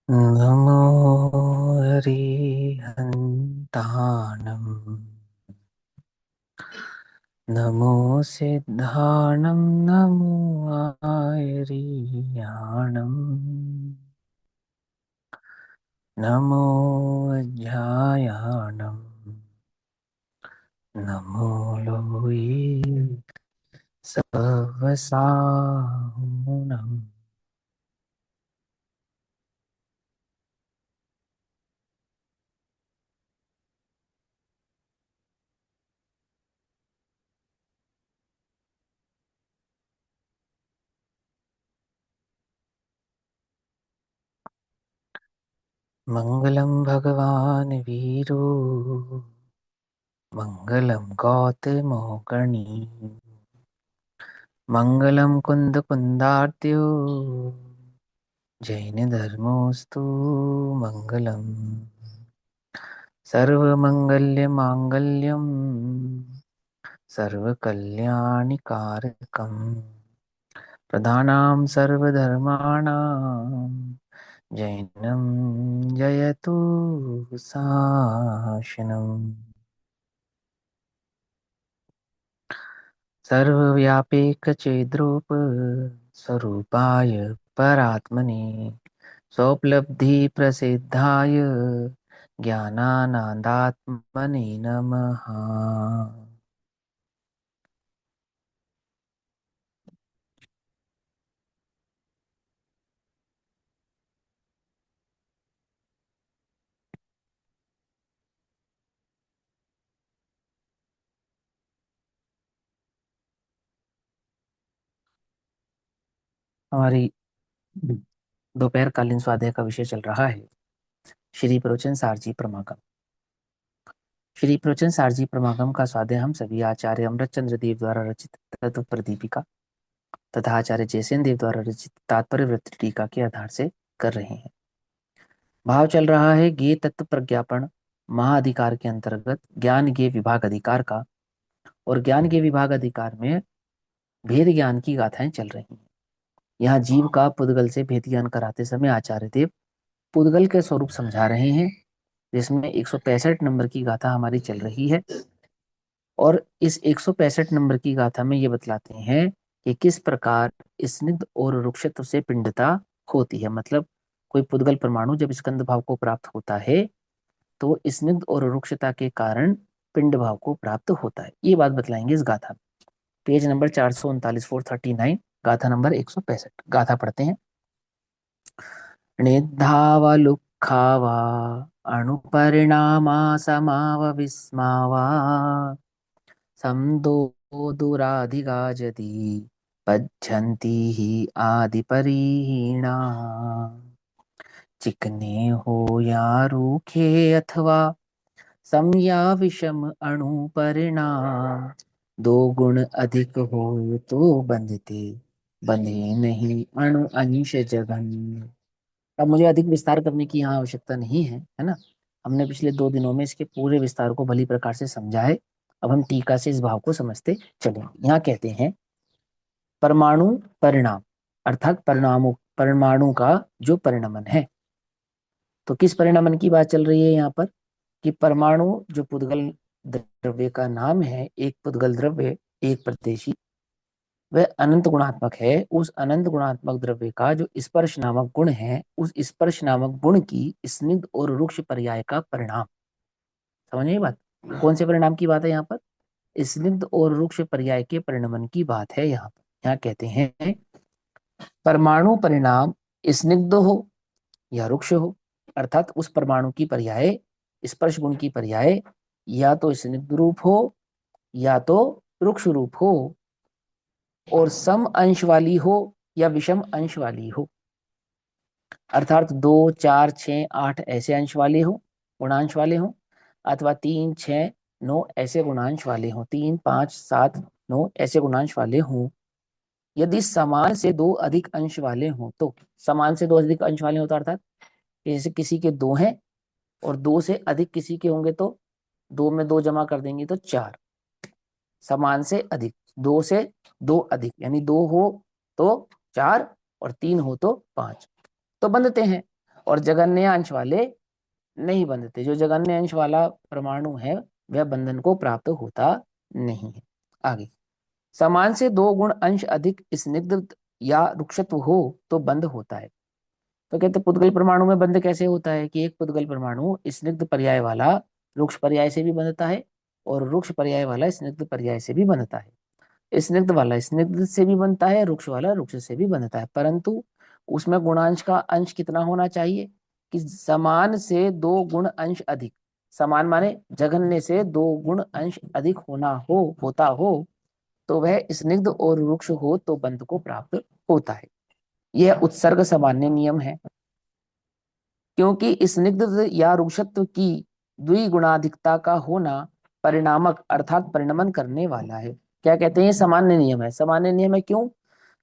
नमो हरिहन्ताणम् नमो सिद्धाणं नमो आयरियाणम् नमो अध्यायाणम् नमो लोये सवसाहुणम्। मङ्गलं भगवान् वीरो मङ्गलं गौतमोकर्णी मङ्गलं कुन्दकुन्दार्त्यो जैनधर्मोऽस्तु मङ्गलम्। सर्वमङ्गल्यमाङ्गल्यं सर्वकल्याणिकारकम् प्रधानां सर्वधर्माणां जैनं जयतु शासनम्। सर्वव्यापीकचेद्रूप स्वरूपाय परात्मने स्वोपलब्धिप्रसिद्धाय ज्ञानानन्दात्मने नमः। हमारी दोपहरकालीन स्वाध्याय का विषय चल रहा है श्री प्रवचन सारजी प्रमागम। श्री प्रवचन सारजी प्रमागम का स्वाध्याय हम सभी आचार्य अमृतचंद्र देव द्वारा रचित तत्व प्रदीपिका तथा आचार्य जयसेन देव द्वारा रचित तात्पर्य वृत्ति टीका के आधार से कर रहे हैं। भाव चल रहा है ज्ञेय तत्व प्रज्ञापन महाअधिकार के अंतर्गत ज्ञान ज्ञेय विभाग अधिकार का, और ज्ञान ज्ञेय विभाग अधिकार में भेद ज्ञान की गाथाएं चल रही हैं। यहाँ जीव का पुद्गल से भेद ज्ञान कराते समय आचार्य देव पुद्गल के स्वरूप समझा रहे हैं, जिसमें 165 नंबर की गाथा हमारी चल रही है। और इस 165 नंबर की गाथा में ये बतलाते हैं कि किस प्रकार स्निग्ध और रुक्षत्व से पिंडता होती है। मतलब कोई पुद्गल परमाणु जब स्कंद भाव को प्राप्त होता है तो स्निग्ध और रुक्षता के कारण पिंड भाव को प्राप्त होता है। ये बात बतलाएंगे इस गाथा में। पेज नंबर 439 439, गाथा नंबर 165। गाथा पढ़ते हैं। निधावलुखावा अणुपरिणामा समाव विस्मावा समदो दुराधिगाजति पज्यन्ति हि आदिपरीणा। चिकने हो या रूखे अथवा सम या विषम अणु परिणाम, दो गुण अधिक हो तो बंधते बंधे नहीं अणु अंश जगन। अब मुझे अधिक विस्तार करने की यहाँ आवश्यकता नहीं है ना। हमने पिछले 2 दिनों में इसके पूरे विस्तार को भली प्रकार से समझा है। अब हम टीका से इस भाव को समझते चले। यहाँ कहते हैं परमाणु परिणाम, अर्थात परमाणु का जो परिणमन है। तो किस परिणमन की बात चल रही है यहाँ पर कि परमाणु जो पुद्गल द्रव्य का नाम है, एक पुद्गल द्रव्य एक प्रदेशी, वह अनंत गुणात्मक है। उस अनंत गुणात्मक द्रव्य का जो स्पर्श नामक गुण है, उस स्पर्श नामक गुण की स्निग्ध और रुक्ष पर्याय का परिणाम। समझ में बात? कौन से परिणाम की बात है यहाँ पर? स्निग्ध और रुक्ष पर्याय के परिणमन की बात है यहाँ पर। यहाँ कहते हैं परमाणु परिणाम स्निग्ध हो या रुक्ष हो, अर्थात उस परमाणु की पर्याय स्पर्श गुण की पर्याय या तो स्निग्ध रूप हो या तो रुक्ष रूप हो, और सम अंश वाली हो या विषम अंश वाली हो, अर्थात 2 4 6 8 ऐसे अंश वाले हो, गुणांश वाले हो, अथवा 3 6 9 ऐसे गुणांश वाले हो, 3 5 7 9 ऐसे गुणांश वाले हो। यदि समान से दो अधिक अंश वाले हो तो, समान से दो अधिक अंश वाले हो तो अर्थात जैसे किसी के दो हैं और दो से अधिक किसी के होंगे तो दो में दो जमा कर देंगे तो चार। समान से अधिक, दो से दो अधिक, यानी दो हो तो चार और तीन हो तो पांच, तो बंधते हैं। और जगन्य अंश वाले नहीं बंधते। जो जगन्य अंश वाला परमाणु है वह बंधन को प्राप्त होता नहीं है। आगे, समान से दो गुण अंश अधिक स्निग्ध या रुक्षत्व हो तो बंध होता है। तो कहते पुद्गल परमाणु में बंध कैसे होता है कि एक पुद्गल परमाणु स्निग्ध पर्याय वाला रुक्ष पर्याय से भी बंधता है और रुक्ष पर्याय वाला स्निग्ध पर्याय से भी बंधता है। स्निग्ध वाला स्निग्ध से भी बनता है, रुक्ष वाला रुक्ष से भी बनता है, परंतु उसमें गुणांश का अंश कितना होना चाहिए कि समान से दो गुण अंश अधिक। समान माने जघन्य से दो गुण अंश अधिक होता हो तो वह स्निग्ध और रुक्ष हो तो बंध को प्राप्त होता है। यह उत्सर्ग सामान्य नियम है। क्योंकि स्निग्ध या रुक्षत्व की द्विगुणाधिकता का होना परिणामक अर्थात परिणमन करने वाला है। क्या कहते हैं, ये सामान्य नियम है। सामान्य नियम है क्यों?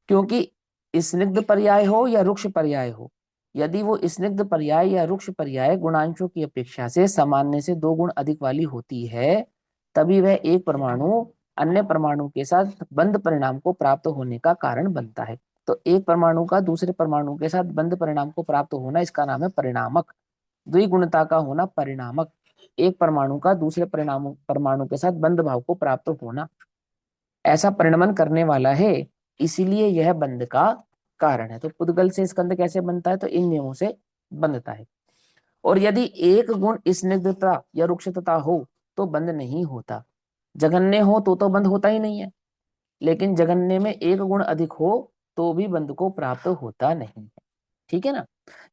क्योंकि स्निग्ध पर्याय हो या रुक्ष पर्याय हो, यदि वो स्निग्ध पर्याय या रुक्ष पर्याय गुणांशों की अपेक्षा से सामान्य से दो गुण अधिक वाली होती है तभी वह एक परमाणु अन्य परमाणु के साथ बंध परिणाम को प्राप्त होने का कारण बनता है। तो एक परमाणु का दूसरे परमाणु के साथ बंध परिणाम को प्राप्त होना, इसका नाम है परिणामक। द्विगुणता का होना परिणामक। एक परमाणु का दूसरे परमाणु के साथ बंध भाव को प्राप्त होना, ऐसा परिणमन करने वाला है, इसीलिए यह बंध का कारण है। तो पुद्गल से स्कंद कैसे बनता है? तो इन नियमों से बनता है। और यदि एक गुण स्निग्धता या रुक्षता हो तो बंध नहीं होता। जघन्य हो तो बंध होता ही नहीं है, लेकिन जघन्य में एक गुण अधिक हो तो भी बंध को प्राप्त होता नहीं है। ठीक है ना?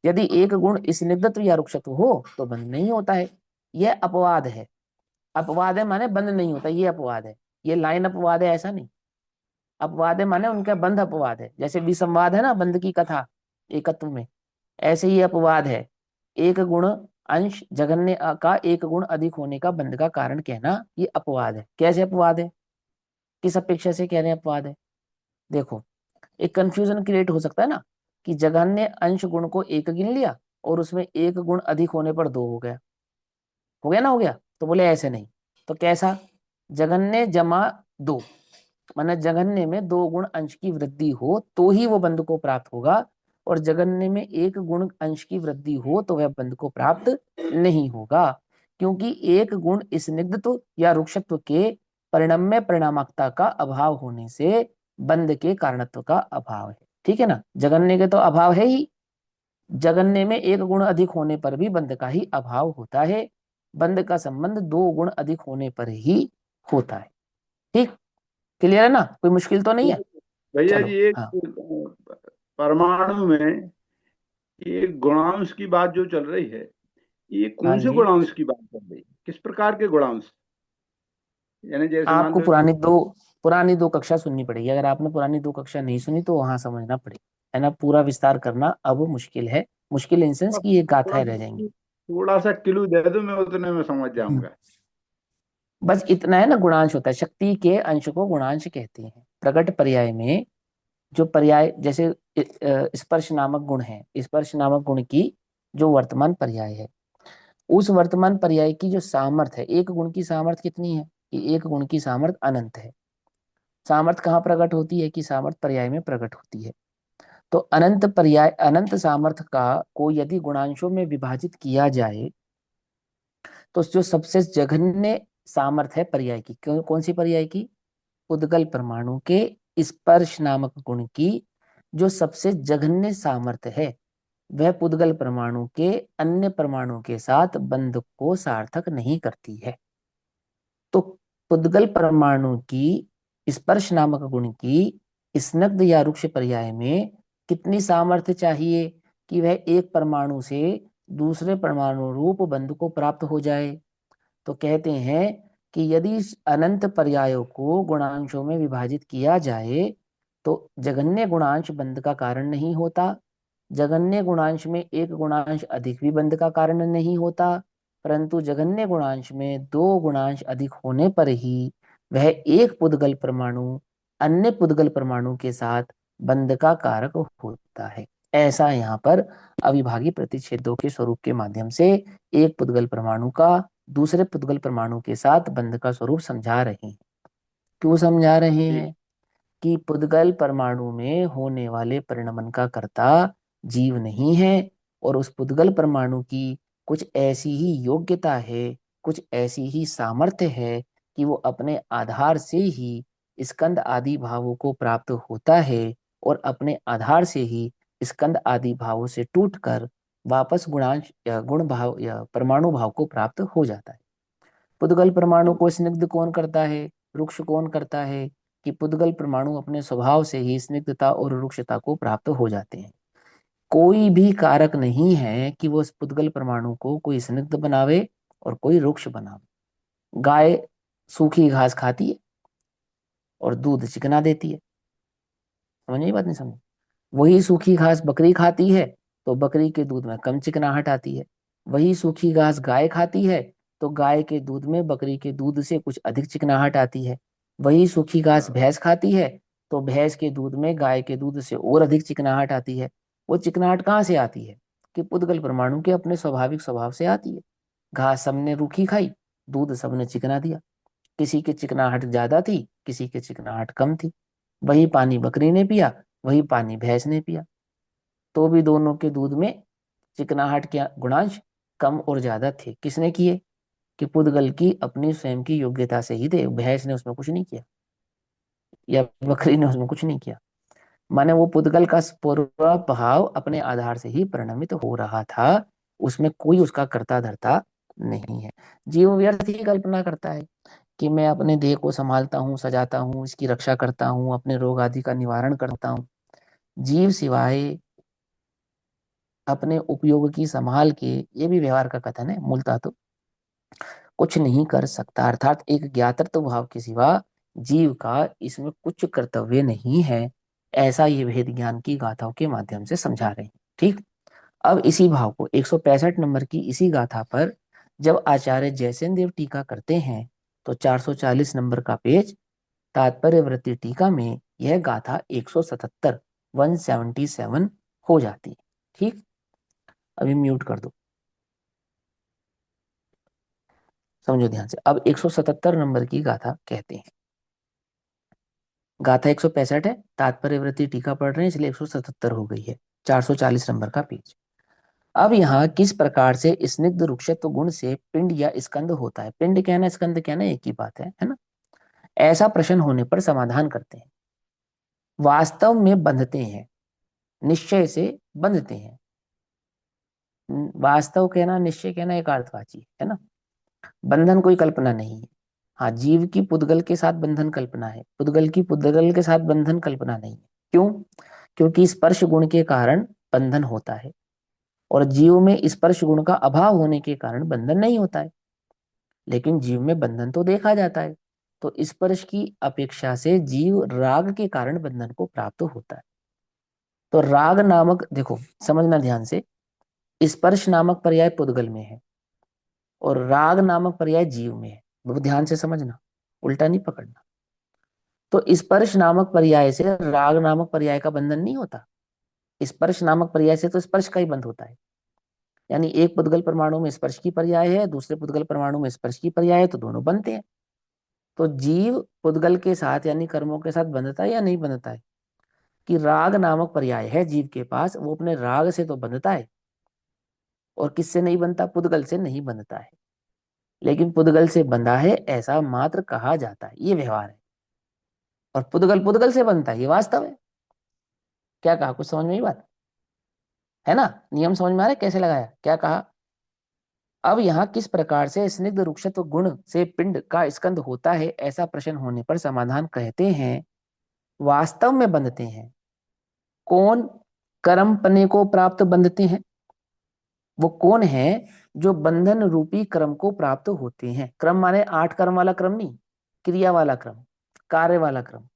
यदि एक गुण स्निग्धत्व या रुक्षत्व हो तो बंध नहीं होता है। यह अपवाद है। अपवाद है माने बंध नहीं होता, ये अपवाद है। ये लाइन अपवाद है ऐसा नहीं। अपवाद है माने उनका बंध अपवाद है। जैसे विसंवाद है ना बंध की कथा एकत्व में, ऐसे ही अपवाद है। एक गुण अंश जघन्य का एक गुण अधिक होने का बंध का कारण कहना ये अपवाद है। कैसे अपवाद है? किस अपेक्षा से कह रहे हैं अपवाद है? देखो, एक कंफ्यूजन क्रिएट हो सकता है ना कि जघन्य अंश गुण को एक गिन लिया और उसमें एक गुण अधिक होने पर दो हो गया। हो गया ना? हो गया। तो बोले ऐसे नहीं। तो कैसा? जघन्य जमा दो, माने जघन्य में दो गुण अंश की वृद्धि हो तो ही वो बंध को प्राप्त होगा, और जघन्य में एक गुण अंश की वृद्धि हो तो वह बंध को प्राप्त नहीं होगा। क्योंकि एक गुण स्निग्धत्व या रुक्षत्व के परिणम्य परिणामकता का अभाव होने से बंध के कारणत्व का अभाव है। ठीक है ना? जघन्य के तो अभाव है ही, जघन्य में एक गुण अधिक होने पर भी बंध का ही अभाव होता है। बंध का संबंध दो गुण अधिक होने पर ही होता है। ठीक, क्लियर है ना? कोई मुश्किल तो नहीं है? भैया चलो जी, एक हाँ। परमाणु में ये गुणांश की बात जो चल रही है, ये हाँ कौन से जी, गुणांश की बात चल रही है? किस प्रकार के गुणांश? यानी जैसे मान आपको लो पुरानी दो कक्षा सुननी पड़ेगी। अगर आपने पुरानी दो कक्षा नहीं सुनी तो वहां समझना पड़ेगा, है ना? पूरा विस्तार करना अब मुश्किल है। मुश्किल इन सेंस कि ये थोड़ा गाथाएं रह जाएंगी। थोड़ा सा क्लू दे दो, मैं उतने में समझ हम्म। जाऊंगा। बस इतना है ना, गुणांश होता है, शक्ति के अंश को गुणांश कहते हैं। प्रकट पर्याय में जो पर्याय, जैसे स्पर्श नामक गुण है, स्पर्श नामक गुण की जो वर्तमान पर्याय है, उस वर्तमान पर्याय की जो सामर्थ्य है, एक गुण की सामर्थ्य कितनी है कि एक गुण की सामर्थ्य अनंत है। सामर्थ्य कहाँ प्रकट होती है कि सामर्थ्य पर्याय में प्रकट होती है। तो अनंत पर्याय, अनंत सामर्थ्य का को यदि गुणांशों में विभाजित किया जाए तो जो सबसे जघन्य सामर्थ्य है पर्याय की, कौन सी पर्याय की? उद्गल परमाणु के स्पर्श नामक गुण की जो सबसे जघन्य सामर्थ्य है वह पुद्गल परमाणु के अन्य परमाणु के साथ बंध को सार्थक नहीं करती है। तो पुद्गल परमाणु की स्पर्श नामक गुण की स्निग्ध या रुक्ष पर्याय में कितनी सामर्थ्य चाहिए कि वह एक परमाणु से दूसरे परमाणु रूप बंध को प्राप्त हो जाए? तो कहते हैं कि यदि इस अनंत पर्यायों को गुणांशों में विभाजित किया जाए तो जघन्य गुणांश बंध का कारण नहीं होता। जघन्य गुणांश में एक गुणांश अधिक भी बंध का कारण नहीं होता, परंतु जघन्य गुणांश में दो गुणांश अधिक होने पर ही वह एक पुद्गल परमाणु अन्य पुद्गल परमाणु के साथ बंध का कारक होता है। ऐसा यहाँ पर अविभाज्य प्रतिच्छेदों के स्वरूप के माध्यम से एक पुद्गल परमाणु का दूसरे पुद्गल परमाणु के साथ बंध का स्वरूप समझा रहे हैं। क्यों समझा रहे ठीक। हैं? कि पुद्गल परमाणु में होने वाले परिणमन का कर्ता जीव नहीं है, और उस पुद्गल परमाणु की कुछ ऐसी ही योग्यता है, कुछ ऐसी ही सामर्थ्य है कि वो अपने आधार से ही स्कंद आदि भावों को प्राप्त होता है, और अपने आधार से ही स्कंद आदि भावों से टूटकर वापस गुणांश या गुण भाव या परमाणु भाव को प्राप्त हो जाता है। पुद्गल परमाणु को स्निग्ध कौन करता है, रुक्ष कौन करता है? कि पुद्गल परमाणु अपने स्वभाव से ही स्निग्धता और रुक्षता को प्राप्त हो जाते हैं। कोई भी कारक नहीं है कि वो इस पुद्गल परमाणु को कोई स्निग्ध बनावे और कोई रुक्ष बनावे। गाय सूखी घास खाती है और दूध चिकना देती है। समझ में बात नहीं समझ? वही सूखी घास बकरी खाती है तो बकरी के दूध में कम चिकनाहट आती है। वही सूखी घास गाय खाती है तो गाय के दूध में बकरी के दूध से कुछ अधिक चिकनाहट आती है। वही सूखी घास हाँ। भैंस खाती है तो भैंस के दूध में गाय के दूध से और अधिक चिकनाहट आती है। वो चिकनाहट कहाँ से आती है? कि पुद्गल परमाणु के अपने स्वाभाविक स्वभाव से आती है। घास सबने रूखी खाई, दूध सबने चिकना दिया। किसी की चिकनाहट ज्यादा थी, किसी की चिकनाहट कम थी। वही पानी बकरी ने पिया, वही पानी भैंस ने पिया, तो भी दोनों के दूध में चिकनाहट के गुणांश कम और ज्यादा थे। किसने किए? कि पुद्गल की अपनी स्वयं की योग्यता से ही थे। भैंस ने उसमें कुछ नहीं किया या बकरी ने उसमें कुछ नहीं किया। माने वो पुद्गल का पूर्व भाव अपने आधार से ही परिणमित हो रहा था, उसमें कोई उसका कर्ता धर्ता नहीं है। जीव व्यर्थ ही कल्पना करता है कि मैं अपने देह को संभालता हूँ, सजाता हूँ, इसकी रक्षा करता हूँ, अपने रोग आदि का निवारण करता हूँ। जीव सिवाय अपने उपयोग की संभाल के, ये भी व्यवहार का कथन है मूलतः, तो कुछ नहीं कर सकता। अर्थात एक ज्ञातृत्व भाव के सिवा जीव का इसमें कुछ कर्तव्य नहीं है। ऐसा ये भेद ज्ञान की गाथाओं के माध्यम से समझा रहे हैं। ठीक। अब इसी भाव को 165 नंबर की इसी गाथा पर जब आचार्य जयसेन देव टीका करते हैं तो 440 नंबर का पेज तात्पर्य वृत्ति टीका में यह गाथा 177 177 हो जाती है। ठीक। अभी म्यूट कर दो, समझो ध्यान से। अब 177 नंबर की गाथा कहते हैं। गाथा 165 है, तात्पर्य वृत्ति टीका पढ़ रहे हैं इसलिए 177 हो गई है। 440 नंबर का पेज। अब यहाँ किस प्रकार से स्निग्ध रुक्षत्व गुण से पिंड या स्कंद होता है? पिंड कहना स्कंद कहना एक ही बात है ना? ऐसा प्रश्न होने पर समाधान करते हैं। वास्तव में बंधते हैं, निश्चय से बंधते हैं। वास्तव कहना निश्चय कहना एक अर्थवाची है ना? बंधन कोई कल्पना नहीं है। हाँ, जीव की पुद्गल के साथ बंधन कल्पना है, पुद्गल की पुद्गल के साथ बंधन कल्पना नहीं है। क्यों? क्योंकि स्पर्श गुण के कारण बंधन होता है और जीव में स्पर्श गुण का अभाव होने के कारण बंधन नहीं होता है। लेकिन जीव में बंधन तो देखा जाता है, तो स्पर्श की अपेक्षा से जीव राग के कारण बंधन को प्राप्त होता है। तो राग नामक, देखो समझना ध्यान से, स्पर्श नामक पर्याय पुद्गल में है और राग नामक पर्याय जीव में है। वो ध्यान से समझना, उल्टा नहीं पकड़ना। तो स्पर्श नामक पर्याय से राग नामक पर्याय का बंधन नहीं होता। स्पर्श नामक पर्याय से तो स्पर्श का ही बंध होता है। यानी एक पुद्गल परमाणु में स्पर्श की पर्याय है, दूसरे पुद्गल परमाणु में स्पर्श की पर्याय है, तो दोनों बनते हैं। तो जीव पुद्गल के साथ यानी कर्मों के साथ बंधता है या नहीं बंधता है? कि राग नामक पर्याय है जीव के पास, वो अपने राग से तो बंधता है और किससे नहीं बनता? पुद्गल से नहीं बंधता है। लेकिन पुद्गल से बंधा है ऐसा मात्र कहा जाता है, ये व्यवहार है। और पुद्गल पुद्गल से बनता है, ये वास्तव है। क्या कहा? कुछ समझ में ही बात है ना? नियम समझ में आ रहा है कैसे लगाया, क्या कहा? अब यहाँ किस प्रकार से स्निग्ध रुक्षत्व गुण से पिंड का स्कंद होता है, ऐसा प्रश्न होने पर समाधान कहते हैं। वास्तव में बंधते हैं। कौन? कर्म पने को प्राप्त बंधते हैं। वो कौन है जो बंधन रूपी क्रम को प्राप्त होते हैं? क्रम माने 8 कर्म वाला क्रम नहीं, क्रिया वाला क्रम, कार्य वाला क्रम।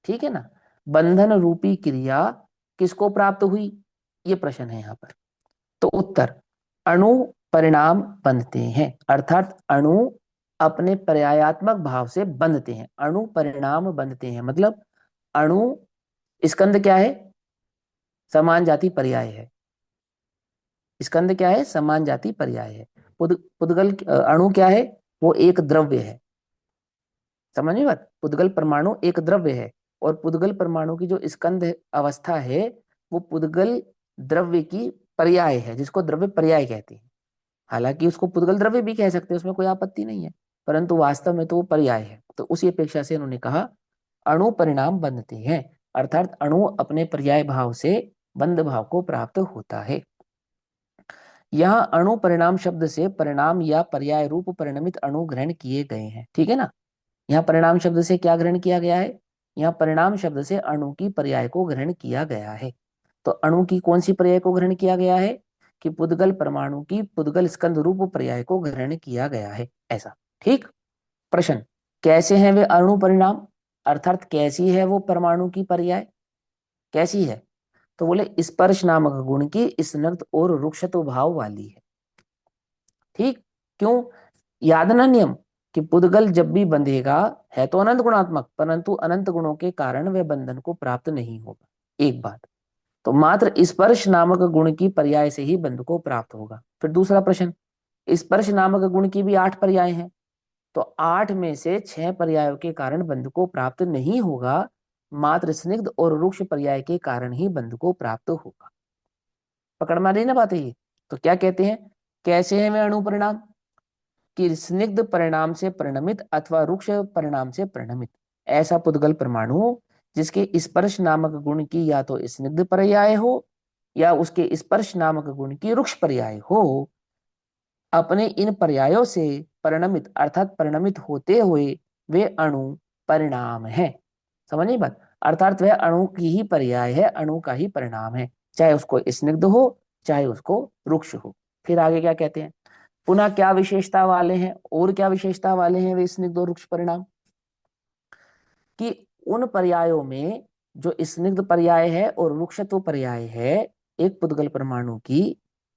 ठीक है ना? बंधन रूपी क्रिया किसको प्राप्त हुई, ये प्रश्न है यहाँ पर। तो उत्तर, अणु परिणाम बंधते हैं। अर्थात अणु अपने पर्यायात्मक भाव से बंधते हैं, अणु परिणाम बंधते हैं। मतलब अणु, स्कंद क्या है? समान जाति पर्याय है। स्कंद क्या है? समान जाति पर्याय है। पुद्गल अणु क्या है? वो एक द्रव्य है। समझ में बात? पुद्गल परमाणु एक द्रव्य है और पुद्गल परमाणु की जो स्कंद अवस्था है वो पुद्गल द्रव्य की पर्याय है, जिसको द्रव्य पर्याय कहते हैं। हालांकि उसको पुद्गल द्रव्य भी कह सकते हैं, उसमें कोई आपत्ति नहीं है, परंतु वास्तव में तो वो पर्याय है। तो उसी अपेक्षा से उन्होंने कहा अणु परिणाम बनते हैं, अर्थात अणु अपने पर्याय भाव से बंध भाव को प्राप्त होता है। यहाँ अणु परिणाम शब्द से परिणाम या पर्याय रूप परिणमित अणु ग्रहण किए गए हैं, ठीक है ना। यहाँ परिणाम शब्द से क्या ग्रहण किया गया है? यहाँ परिणाम शब्द से अणु की पर्याय को ग्रहण किया गया है। तो अणु की कौन सी पर्याय को ग्रहण किया गया है? कि पुद्गल परमाणु की पुद्गल स्कंद रूप पर्याय को ग्रहण किया गया है, ऐसा। ठीक। प्रश्न, कैसे हैं वे अणु परिणाम, अर्थात कैसी है वो परमाणु की पर्याय, कैसी है? तो बोले स्पर्श नामक गुण की स्निग्ध और रुक्षत्व भाव वाली है। ठीक। क्यों? याद ना नियम कि पुद्गल जब भी बंधेगा है तो अनंत गुणात्मक, परंतु अनंत गुणों के कारण वह बंधन को प्राप्त नहीं होगा, एक बात। तो मात्र स्पर्श नामक गुण की पर्याय से ही बंध को प्राप्त होगा। फिर दूसरा प्रश्न, स्पर्श नामक गुण की भी 8 पर्याय हैं, तो 8 में से 6 पर्यायों के कारण बंध को प्राप्त नहीं होगा, मात्र स्निग्ध और रुक्ष पर्याय के कारण ही बंध को प्राप्त होगा। पकड़ में आ रही ना बात है ये? तो क्या कहते हैं, कैसे हैं वे अणु परिणाम? कि स्निग्ध परिणाम से परिणमित अथवा रुक्ष परिणाम से परिणमित ऐसा पुद्गल परमाणु जिसके स्पर्श नामक गुण की या तो स्निग्ध पर्याय हो या उसके स्पर्श नामक गुण की रुक्ष पर्याय हो, अपने इन पर्यायों से परिणमित अर्थात परिणमित होते हुए वे अणु परिणाम है। समझ नहीं बात? अर्थात वह अणु की ही पर्याय है, अणु का ही परिणाम है, चाहे उसको स्निग्ध हो चाहे उसको रुक्ष हो। फिर आगे क्या कहते हैं, पुनः क्या विशेषता वाले हैं, और क्या विशेषता वाले हैं वे स्निग्ध और रुक्ष परिणाम? कि उन पर्यायों में जो स्निग्ध पर्याय है और रुक्षत्व पर्याय है एक पुद्गल परमाणु की,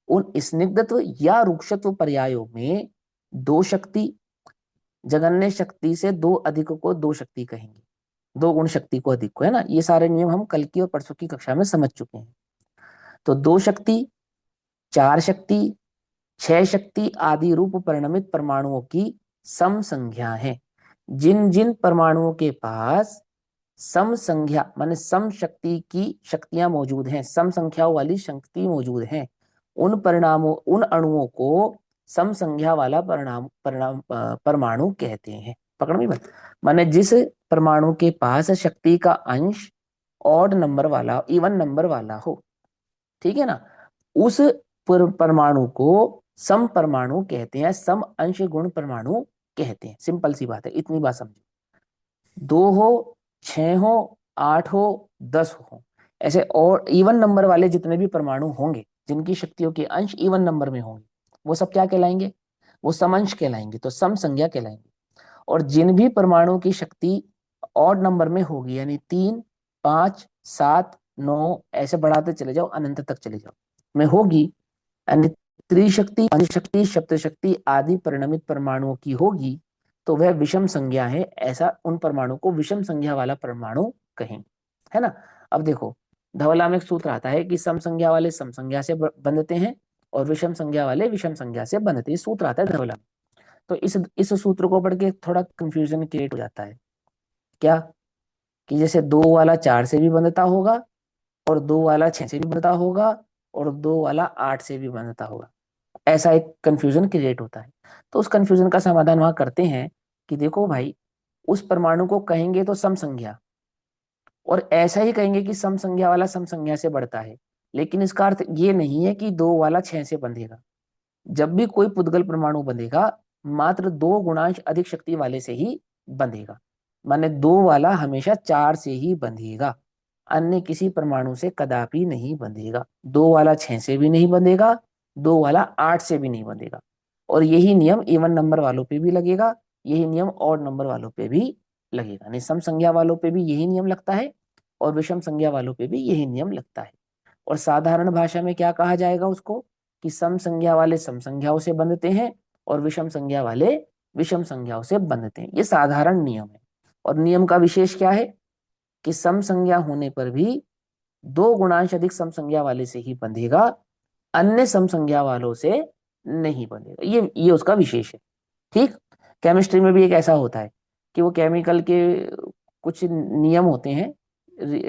उन स्निग्धत्व या रुक्षत्व पर्यायों में दो शक्ति, जगन्य शक्ति से दो अधिक को दो शक्ति कहेंगे, दो गुण शक्ति को अधिक को, है ना। ये सारे नियम हम कल की और परसों की कक्षा में समझ चुके हैं। तो दो शक्ति, चार शक्ति, छह शक्ति आदि रूप परिणमित परमाणुओं की सम संख्या है। जिन जिन परमाणुओं के पास सम संख्या माने सम शक्ति की शक्तियां मौजूद हैं, सम संख्याओं वाली शक्ति मौजूद हैं, उन परिणामों उन अणुओं को सम संख्या वाला परमाणु कहते हैं। पकड़ में बात? माने जिस परमाणु के पास शक्ति का अंश ऑड नंबर वाला, इवन नंबर वाला हो, ठीक है ना, उस परमाणु को सम परमाणु कहते हैं, सम अंश गुण परमाणु कहते हैं। सिंपल सी बात है, इतनी बात समझो। 2 हो, 6 हो, 8 हो, 10 हो, ऐसे और इवन नंबर वाले जितने भी परमाणु होंगे जिनकी शक्तियों के अंश इवन नंबर में होंगे, वो सब क्या कहलाएंगे? वो समंश कहलाएंगे, तो सम संज्ञा कहलाएंगे। और जिन भी परमाणु की शक्ति ऑड नंबर में होगी, यानी 3, 5, 7, 9 ऐसे बढ़ाते चले जाओ, अनंत तक चले जाओ, में होगी, यानी त्रिशक्ति, पंचशक्ति, सप्तशक्ति आदि परिणमित परमाणुओं की होगी, तो वह विषम संज्ञा है, ऐसा उन परमाणु को विषम संज्ञा वाला परमाणु कहेंगे, है ना। अब देखो, धवला में एक सूत्र आता है कि सम संज्ञा वाले सम संज्ञा से बंधते हैं और विषम संज्ञा वाले विषम संज्ञा से बंधते हैं, सूत्र आता है धवला। तो इस सूत्र को पढ़ के थोड़ा कंफ्यूजन क्रिएट हो जाता है। क्या? कि जैसे 2 वाला 4 से भी बंधता होगा और 2 वाला 6 से भी बंधता होगा और 2 वाला 8 से भी बंधता होगा, ऐसा एक कंफ्यूजन क्रिएट होता है। तो उस कंफ्यूजन का समाधान वहां करते हैं कि देखो भाई, उस परमाणु को कहेंगे तो सम संज्ञा, और ऐसा ही कहेंगे कि सम संज्ञा वाला सम संज्ञा से बढ़ता है, लेकिन इसका अर्थ ये नहीं है कि 2 वाला 6 से बंधेगा। जब भी कोई पुद्गल परमाणु बंधेगा, मात्र 2 गुणांश अधिक शक्ति वाले से ही बंधेगा, माने 2 वाला हमेशा 4 से ही बंधेगा, अन्य किसी परमाणु से कदापि नहीं बंधेगा। 2 वाला 6 से भी नहीं बंधेगा, 2 वाला 8 से भी नहीं बंधेगा। और यही नियम इवन नंबर वालों पे भी लगेगा, यही नियम ऑड नंबर वालों पे भी लगेगा। नहीं, सम संख्या वालों पे भी यही नियम लगता है और विषम संख्या वालों पे भी यही नियम लगता है। और साधारण भाषा में क्या कहा जाएगा उसको? कि सम संख्या वाले सम संख्याओं से बंधते हैं और विषम संख्या वाले विषम संख्याओं से बंधते हैं। ये साधारण नियम है। और नियम का विशेष क्या है? कि सम संज्ञा होने पर भी 2 गुणांश अधिक सम संज्ञा वाले से ही बंधेगा, अन्य सम संज्ञा वालों से नहीं बंधेगा। ये उसका विशेष है। ठीक। केमिस्ट्री में भी एक ऐसा होता है कि वो केमिकल के कुछ नियम होते हैं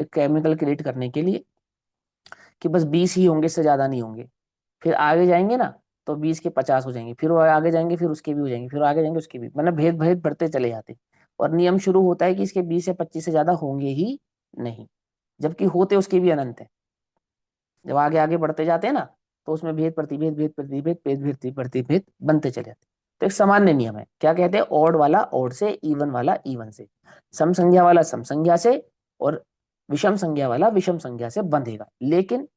केमिकल क्रिएट करने के लिए, कि बस 20 ही होंगे, इससे ज्यादा नहीं होंगे। फिर आगे जाएंगे ना तो 20 के 50 हो जाएंगे, फिर वो आगे जाएंगे, फिर उसके भी हो जाएंगे, फिर आगे जाएंगे उसके भी, मतलब भेद भेद बढ़ते चले जाते। और नियम शुरू होता है कि इसके 20 या 25 से ज्यादा होंगे ही नहीं, जबकि होते उसके भी अनंत है। जब आगे आगे बढ़ते जाते हैं ना तो उसमें भेद प्रतिभेद भेद प्रतिभेद भेद भेद प्रतिभेद बनते चले जाते। तो एक सामान्य नियम है, क्या कहते हैं, ऑड वाला ऑड से, इवन वाला इवन से, सम संख्या वाला सम संख्या से, और विषम संख्या वाला विषम संख्या से बंधेगा। लेकिन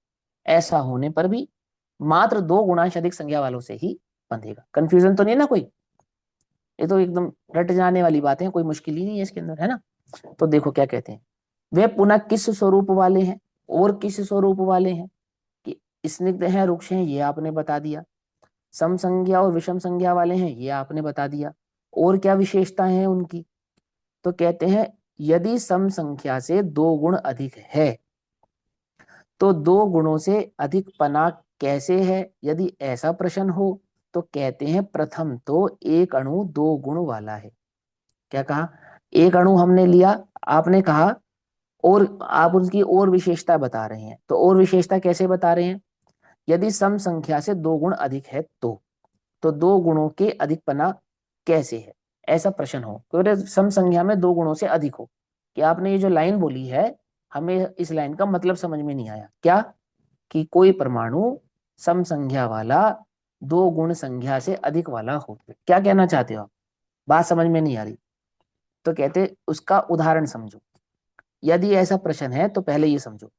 ऐसा होने पर भी मात्र दो गुणांश अधिक संख्या वालों से ही बंधेगा। कंफ्यूजन तो नहीं है ना कोई? ये तो एकदम रट जाने वाली बात है, कोई मुश्किल ही नहीं है इसके अंदर, है ना। तो देखो क्या कहते हैं, वे पुनः किस स्वरूप वाले हैं और किस स्वरूप वाले हैं, कि स्निग्ध हैं रुक्ष हैं ये आपने बता दिया, सम संज्ञा और विषम संज्ञा वाले हैं ये आपने बता दिया, और क्या विशेषता है उनकी। तो कहते हैं यदि सम संख्या से दो गुण अधिक है तो दो गुणों से अधिक पना कैसे है, यदि ऐसा प्रश्न हो तो कहते हैं प्रथम तो एक अणु दो गुण वाला है। क्या कहा, एक अणु हमने लिया, आपने कहा, और आप उसकी और विशेषता बता रहे हैं। तो और विशेषता कैसे बता रहे हैं, यदि सम संख्या से दो गुण अधिक है तो दो गुणों के अधिकपना कैसे है, ऐसा प्रश्न हो, तो सम संख्या में दो गुणों से अधिक हो। कि आपने ये जो लाइन बोली है, हमें इस लाइन का मतलब समझ में नहीं आया, क्या, कि कोई परमाणु सम संख्या वाला दो गुण संख्या से अधिक वाला हो, क्या कहना चाहते हो आप, बात समझ में नहीं आ रही। तो कहते उसका उदाहरण समझो। यदि ऐसा प्रश्न है तो पहले ये समझो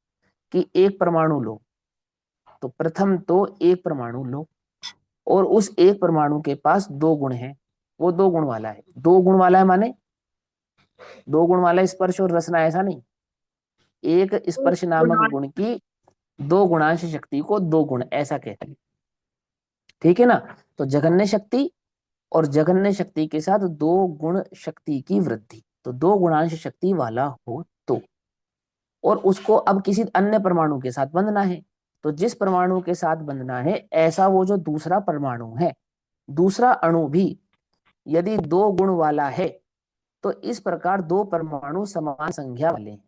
कि एक परमाणु लो, तो प्रथम तो एक परमाणु लो, और उस एक परमाणु के पास दो गुण हैं, वो दो गुण वाला है। दो गुण वाला है माने दो गुण वाला स्पर्श और रसना, ऐसा नहीं, एक तो स्पर्श नामक गुणान गुण की दो गुणांश शक्ति को दो गुण ऐसा कहते हैं। ठीक है ना। तो जघन्य शक्ति और जघन्य शक्ति के साथ दो गुण शक्ति की वृद्धि, तो दो गुणांश शक्ति वाला हो तो, और उसको अब किसी अन्य परमाणु के साथ बंधना है। तो जिस परमाणु के साथ बंधना है ऐसा वो जो दूसरा परमाणु है, दूसरा अणु भी यदि दो गुण वाला है, तो इस प्रकार दो परमाणु समान संख्या वाले हैं।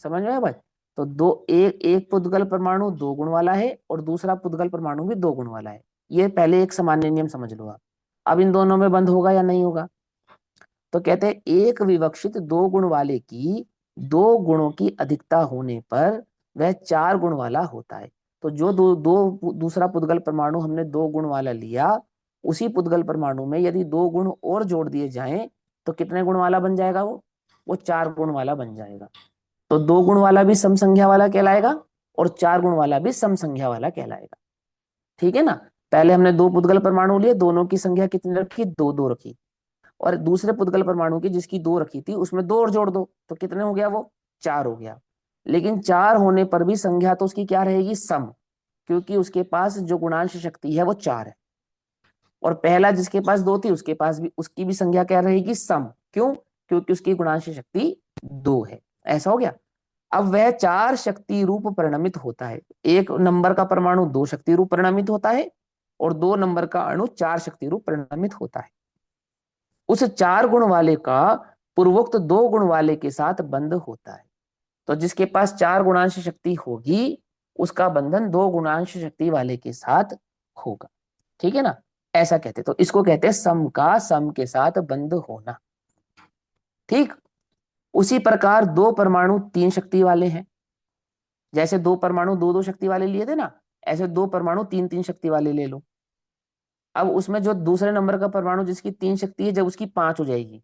समझ में आया बात। तो दो एक एक पुद्गल परमाणु दो गुण वाला है और दूसरा पुद्गल परमाणु भी दो गुण वाला है। ये पहले एक सामान्य नियम समझ लो आप। अब इन दोनों में बंद होगा या नहीं होगा। तो कहते हैं एक विवक्षित दो गुण वाले की दो गुणों की अधिकता होने पर वह चार गुण वाला होता है। तो जो दूसरा पुद्गल परमाणु हमने दो गुण वाला लिया, उसी पुद्गल परमाणु में यदि दो गुण और जोड़ दिए जाएं तो कितने गुण वाला बन जाएगा वो चार गुण वाला बन जाएगा। तो दो गुण वाला भी सम संख्या वाला कहलाएगा और चार गुण वाला भी सम संख्या वाला कहलाएगा। ठीक है ना। पहले हमने दो पुद्गल परमाणु लिए, दोनों की संख्या कितनी रखी, दो दो रखी, और दूसरे पुद्गल परमाणु की जिसकी दो रखी थी उसमें दो और जोड़ दो तो कितने हो गया, वो चार हो गया। लेकिन चार होने पर भी संख्या तो उसकी क्या रहेगी, सम, क्योंकि उसके पास जो गुणांश शक्ति है वो चार है। और पहला जिसके पास दो थी उसके पास भी उसकी भी संख्या क्या रहेगी, सम, क्यों, क्योंकि उसकी गुणांश शक्ति दो है। ऐसा हो गया। अब वह चार शक्ति रूप परिणमित होता है। एक नंबर का परमाणु दो शक्ति रूप परिणमित होता है और दो नंबर का अणु चार शक्ति रूप परिणमित होता है। उस चार गुण वाले का पूर्वोक्त दो गुण वाले के साथ बंध होता है। तो जिसके पास चार गुणांश शक्ति होगी उसका बंधन दो गुणांश शक्ति वाले के साथ होगा। ठीक है ना। ऐसा कहते, तो इसको कहते हैं सम का सम के साथ बंध होना। ठीक। उसी प्रकार दो परमाणु तीन शक्ति वाले हैं, जैसे दो परमाणु दो दो शक्ति वाले लिए थे ना, ऐसे दो परमाणु तीन तीन शक्ति वाले ले लो। अब उसमें जो दूसरे नंबर का परमाणु जिसकी तीन शक्ति है जब उसकी पांच हो जाएगी,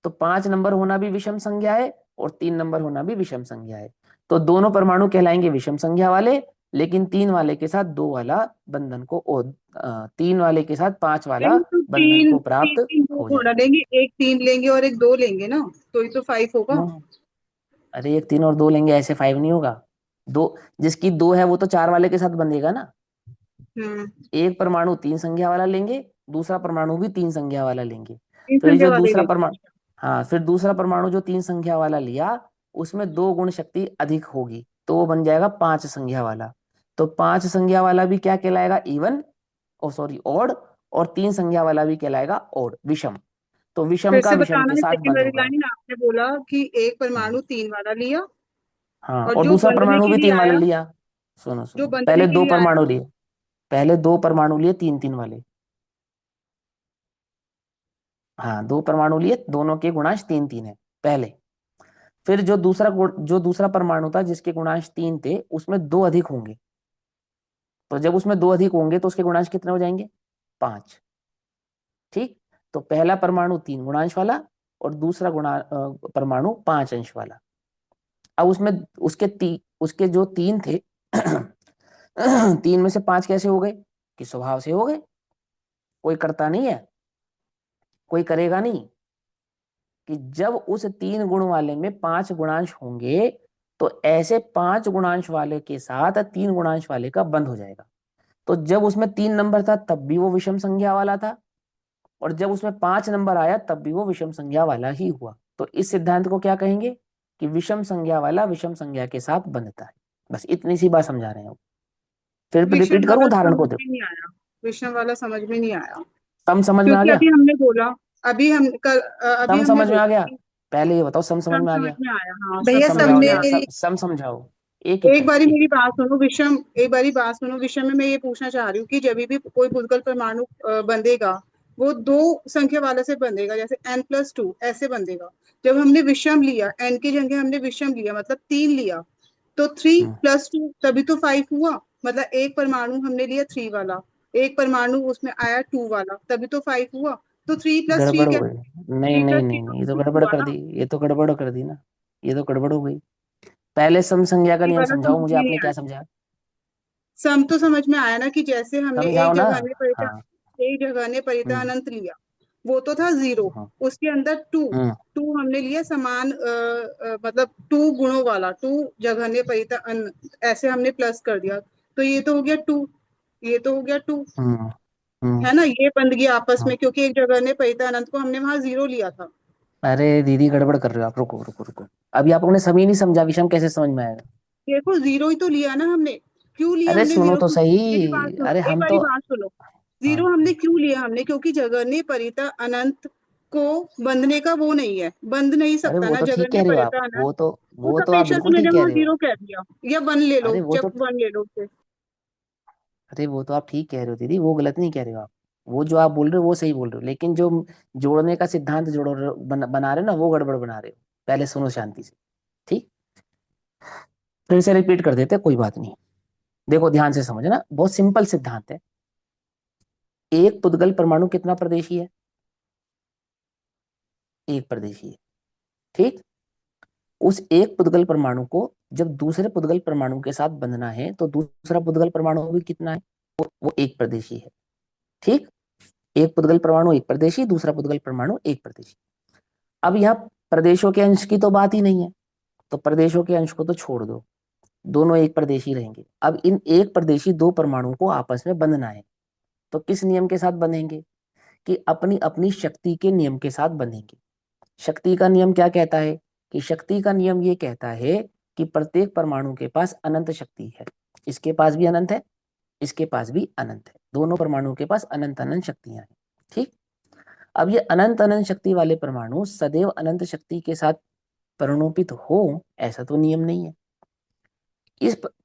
तो पांच नंबर होना भी विषम संख्या है और तीन नंबर होना भी विषम संख्या है। तो दोनों परमाणु कहलाएंगे विषम संख्या वाले, लेकिन तीन वाले के साथ दो वाला बंधन को तीन वाले के साथ पांच वाला नहीं, तो बंधन तीन को तीन प्राप्त तीन दो हो थोड़ा जाएगा। लेंगे, एक तीन लेंगे और एक दो लेंगे ना, तो ये तो फाइव होगा। क्यों, अरे एक तीन और दो लेंगे ऐसे फाइव नहीं होगा। दो, जिसकी दो है वो तो चार वाले के साथ बंधेगा ना। हम्म। एक परमाणु तीन संख्या वाला लेंगे, दूसरा परमाणु भी तीन संख्या वाला लेंगे। तीन तो ये संख्या जो वाले दूसरा लेंगे। परमाणु, हाँ, फिर दूसरा परमाणु जो तीन संख्या वाला लिया उसमें दो गुण शक्ति अधिक होगी तो वो बन जाएगा पांच संख्या वाला। तो पांच संख्या वाला भी क्या कहलाएगा, इवन, ओ सॉरी ऑड, और तीन संख्या वाला भी कहलाएगा ऑड, विषम। तो विषम फिर का से विषम बताना के है, साथ सेकंड बंद वाली होगा। लाइन आपने बोला कि एक हाँ परमाणु तीन वाला लिया, हाँ, और और जो दूसरा बंधने परमाणु के भी लिए तीन वाला आया, लिया। सुनो जो सुनो, बंधने पहले के दो लिए आया परमाणु लिए, पहले 2 परमाणु लिए 3-3 वाले, हाँ 2 परमाणु लिए, दोनों के गुणांश 3-3 है पहले। फिर जो दूसरा परमाणु था जिसके गुणांश 3 थे, उसमें 2 अधिक होंगे। तो जब उसमें 2 अधिक होंगे तो उसके गुणांश कितने हो जाएंगे? 5। ठीक। तो पहला परमाणु 3 गुणांश वाला और दूसरा परमाणु 5 अंश वाला। अब उसमें उसके जो 3 थे 3 में से 5 कैसे हो गए? कि स्वभाव से हो गए, कोई करता नहीं है, कोई करेगा नहीं। कि जब उस 3 गुण वाले में 5 गुणांश होंगे, तो ऐसे 5 गुणांश वाले के साथ 3 गुणांश वाले का बंध हो जाएगा। तो जब उसमें 3 नंबर था तब भी वो विषम संख्या वाला था, और जब उसमें 5 नंबर आया तब भी वो विषम संख्या वाला ही हुआ। तो इस सिद्धांत को क्या कहेंगे? कि विषम संख्या वाला विषम संख्या के साथ बंधता है। बस इतनी सी बात समझा रहे हैं। फिर विषम रिपीट करूं वाला उदाहरण को? समझ देखो, में नहीं आया, विषम वाला समझ में नहीं आया। सम समझ में आ क्योंकि गया? अभी सम हमने समझ में आ बोला गया? कि पहले ये बताओ, सम समझ सब में आ समझ गया? में आया, हाँ सब भैया समझ समझाओ में सबने जरा, आया। मेरी सम समझाओ, एक एक एक बारी करके एक। मेरी बात सुनो, विषम एक बारी बात सुनो। विषम में मैं ये पूछना चाह रही हूँ कि जब भी कोई पुद्गल परमाणु बंधेगा, वो दो संख्या वाले से बंधेगा, जैसे n+2 ऐसे बंधेगा। जब हमने विषम लिया, n की जगह हमने विषम लिया, मतलब 3 लिया, तो 3 हम्म, + 2 तभी तो 5 हुआ। मतलब एक परमाणु हमने लिया 3 वाला, एक परमाणु उसमें आया 2 वाला, तभी तो 5 हुआ। तो 3 + 3 गड़बड़ हो क्या? गई। नहीं 3 नहीं + 3 नहीं तो नहीं, ये तो 6 गड़बड़ हुआ कर ना। दी, ये तो गड़बड़ कर दी ना। ये तो गड़बड़ हो गई। पहले सम संज्ञा का ये नियम वाला समझाओ समझ मुझे, में नहीं आपने क्या आया। समझाया? सम तो समझ में आया ना, कि जैसे हमने समझाओ ना। हाँ। एक जगह ने परिता हम्म अनंत लिया, वो तो था 0। हम्म उसके अंदर 2, हम्म 2 हमने लिया समान, मतलब 2 गुणों वाला, 2 जगह ने परिता ऐसे हमने प्लस कर दिया, तो ये तो हो गया 2, ये तो हो गया 2, हम्म हम्म, है ना। ये बंद गया आपस हाँ। में, क्योंकि एक जगह ने परिता अनंत को हमने वहां 0 लिया था। अरे दीदी, गड़बड़ कर रहे हो आप, रुको रुको रुको। अभी आप लोगों ने सभी नहीं समझा, विषम कैसे समझ में आएगा? देखो 0 ही तो लिया ना हमने। क्यों लिया अरे हमने सुनो 0? तो सही। मेरी बात सुनो, अरे एक हम बारी तो, बात सुनो। हाँ 0 हमने क्यों लिया? हमने क्योंकि जगन्य परिता अनंत को बंधने का वो नहीं है, बंध नहीं अरे सकता वो ना तो ठीक जगन्य कह रहे हो आप, परिता अनंत। उस वो तो आप अपेक्षा से बिल्कुल मैंने ठीक कह वहां रहे हो। 0 कह दिया, या 1 ले लो, अरे वो जब तो 1 ले लो उसे। अरे वो तो आप ठीक कह रहे हो दीदी, वो गलत नहीं कह रहे हो आप। वो जो आप बोल रहे हो वो सही बोल रहे हो, लेकिन जो जोड़ने का सिद्धांत बना रहे हो ना, वो गड़बड़ बना रहे हो। पहले सुनो शांति से। ठीक। फिर से रिपीट कर देते हैं, कोई बात नहीं। देखो ध्यान से समझना, बहुत सिंपल सिद्धांत है। एक पुद्गल परमाणु कितना प्रदेशी है? एक प्रदेशी है। ठीक। उस एक पुद्गल परमाणु को जब दूसरे पुद्गल परमाणु के साथ बंधना है, तो दूसरा पुद्गल परमाणु भी कितना है? वो एक प्रदेशी है। ठीक। एक पुद्गल परमाणु एक प्रदेशी, दूसरा पुद्गल परमाणु एक प्रदेशी। अब यहाँ प्रदेशों के अंश की तो बात ही नहीं है, तो प्रदेशों के अंश को तो छोड़ दो, दोनों एक प्रदेशी रहेंगे। अब इन एक प्रदेशी दो परमाणुओं को आपस में बंधना है, तो किस नियम के साथ बंधेंगे? कि अपनी अपनी शक्ति के नियम के साथ बंधेंगे। शक्ति का नियम क्या कहता है? कि शक्ति का नियम ये कहता है कि प्रत्येक परमाणु के पास अनंत शक्ति है। इसके पास भी अनंत है, इसके पास भी अनंत है, दोनों परमाणुओं के पास अनंत अनंत शक्तियां हैं। ठीक। अब ये अनंत अनंत शक्ति वाले परमाणु सदैव अनंत शक्ति के साथ परिणोपित हो, ऐसा तो नियम नहीं है।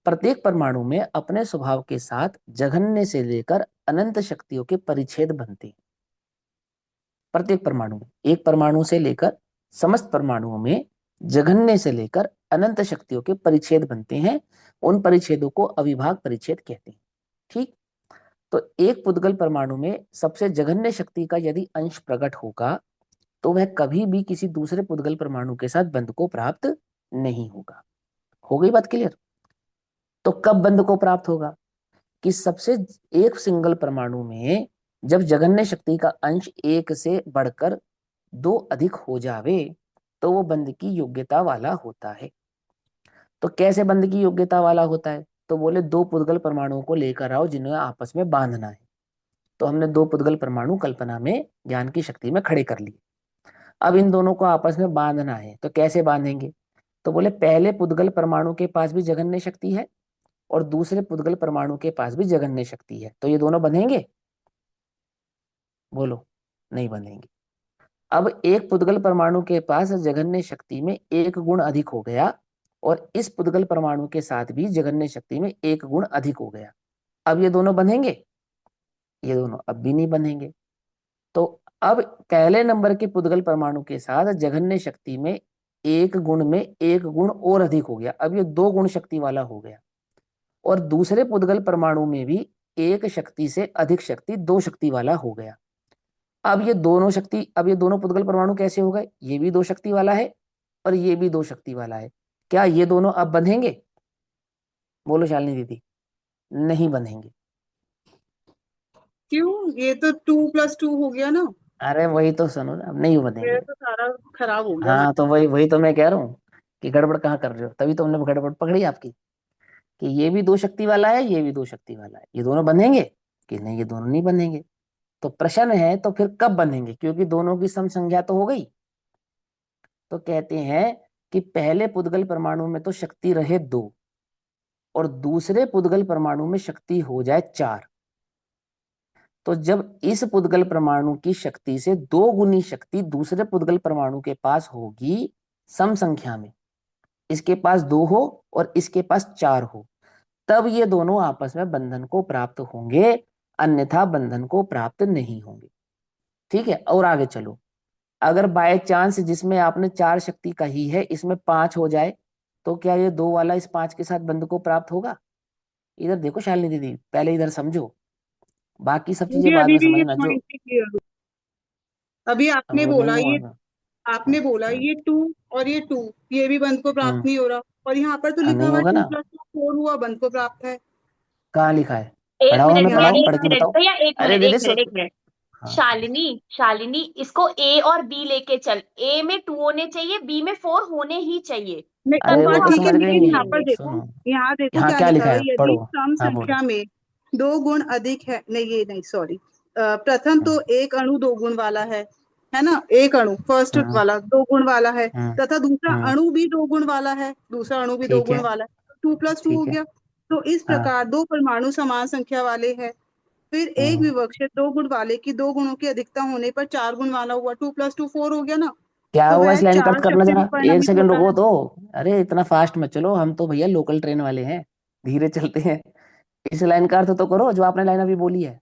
प्रत्येक परमाणु में अपने स्वभाव के साथ जघन्य से लेकर अनंत शक्तियों के परिच्छेद बनते हैं। प्रत्येक परमाणु में, एक परमाणु से लेकर समस्त परमाणुओं में जघन्य से लेकर अनंत शक्तियों के परिच्छेद बनते हैं। उन परिच्छेदों को अविभाग परिच्छेद कहते हैं। ठीक। तो एक पुद्गल परमाणु में सबसे जघन्य शक्ति का यदि अंश प्रकट होगा, तो वह कभी भी किसी दूसरे पुद्गल परमाणु के साथ बंध को प्राप्त नहीं होगा। हो गई बात क्लियर? तो कब बंध को प्राप्त होगा? कि सबसे एक सिंगल परमाणु में जब जघन्य शक्ति का अंश एक से बढ़कर दो अधिक हो जावे, तो वो बंध की योग्यता वाला होता है। तो कैसे बंध की योग्यता वाला होता है? तो बोले दो पुद्गल परमाणुओं को लेकर आओ जिन्हें आपस में बांधना है। तो हमने दो पुद्गल परमाणु कल्पना में ज्ञान की शक्ति में खड़े कर लिए। अब इन दोनों को आपस में बांधना है, तो कैसे बांधेंगे? तो बोले पहले पुद्गल परमाणु के पास भी जघन्य शक्ति है और दूसरे पुद्गल परमाणु के पास भी जघन्य शक्ति है, तो ये दोनों बंधेंगे? बोलो। नहीं बंधेंगे। अब एक पुद्गल परमाणु के पास जघन्य शक्ति में एक गुण अधिक हो गया, और इस पुद्गल परमाणु के साथ भी जघन्य शक्ति में एक गुण अधिक हो गया। अब ये दोनों बंधेंगे, ये दोनों अब भी नहीं बंधेंगे। तो अब पहले नंबर के पुद्गल परमाणु के साथ जघन्य शक्ति में एक गुण और अधिक हो गया, अब ये 2 गुण शक्ति वाला हो गया। और दूसरे पुद्गल परमाणु में भी एक शक्ति से अधिक शक्ति 2 शक्ति वाला हो गया। अब ये दोनों पुद्गल परमाणु कैसे हो गए, ये भी 2 शक्ति वाला है और ये भी 2 शक्ति वाला है। क्या ये दोनों अब बंधेंगे? बोलो शालिनी दीदी। नहीं बंधेंगे। क्यों? ये तो 2+2 हो गया ना। अरे वही तो सुनो ना, अब नहीं मेरा बंधेंगे। तो सारा खराब हो गया हाँ तो मतलब। वही वही तो मैं कह रहा हूँ कि गड़बड़ कहाँ कर रहे हो, तभी तो हमने गड़बड़ पकड़ी आपकी, कि ये भी 2 शक्ति वाला है, ये भी 2 शक्ति वाला है, ये दोनों बंधेंगे कि नहीं, ये दोनों नहीं बंधेंगे। तो प्रश्न है तो फिर कब बंधेंगे, क्योंकि दोनों की सम संख्या तो हो गई। तो कहते हैं कि पहले पुद्गल परमाणु में तो शक्ति रहे 2 और दूसरे पुद्गल परमाणु में शक्ति हो जाए 4। तो जब इस पुद्गल परमाणु की शक्ति से 2 गुनी शक्ति दूसरे पुद्गल परमाणु के पास होगी सम संख्या में, इसके पास 2 हो और इसके पास 4 हो, तब ये दोनों आपस में बंधन को प्राप्त होंगे, अन्यथा बंधन को प्राप्त नहीं होंगे। ठीक है, और आगे चलो। अगर बाय चांस जिसमें आपने 4 शक्ति कही है इसमें 5 हो जाए, तो क्या ये 2 वाला इस 5 के साथ बंध को प्राप्त होगा? इधर देखो शालिनी दीदी, पहले इधर समझो, बाकी सब चीजें मुझे बाद अभी में भी ये समझना जो। पॉइंट नहीं क्लियर। अभी अब आपने वो बोला नहीं ये, हुआ। आपने बोला ये 2 और ये 2, ये भी बंध को प्राप्त हम्म, नहीं हो रहा, और यहाँ पर तो हाँ लिखा नहीं हुआ होगा टू ना। प्लस टू फोर हुआ, बंध को प्राप्त है। कहाँ लिखा है? एक पढ़ाओ, मिनट हमें भैया, यहाँ पढ़ाओ, एक पढ़ के लिखा है। मिनट बताओ। भैया, एक अरे मिनट, दीदी एक मिनट, एक मिनट। हाँ शालिनी, शालिनी, इसको ए और बी लेके चल। ए में 2 होने चाहिए, बी में 4 होने ही चाहिए, नहीं अरे तभी वो हुआ, वो तो ठीक है, समझ आपस में गए, लेकिन यहाँ पर बंधेंगे। देखो, सुनो, यहाँ देखो यहाँ क्या क्या लिखा लिखा है, है, यदि पढ़ो। सम हाँ बोलो। संख्या में 2 गुण अधिक है, नहीं ये नहीं, सॉरी, प्रथम हम्म, तो एक अणु 2 गुण वाला है ना, एक अणु फर्स्ट हम्म, वाला 2 गुण वाला है, हम्म, तथा दूसरा हम्म, अणु भी 2 गुण वाला है, दूसरा अणु भी दो ठीक गुण है, वाला है, 2+2 हो ठीक है। गया। तो इस हाँ। प्रकार 2 परमाणु समान संख्या वाले हैं। फिर एक हम्म, विवक्षित 2 गुण वाले की 2 गुणों की अधिकता होने पर 4 गुण वाला हुआ, 2+2 4 हो गया ना। क्या तो हुआ, वह इस लाइन कट चार करना शक्ति जरा, रूप 1 सेकंड परिणमित होता रुको है। तो। अरे इतना फास्ट मत चलो, हम तो भैया लोकल ट्रेन वाले हैं, धीरे चलते हैं। इस लाइन का अर्थ तो करो जो आपने लाइन अभी बोली है।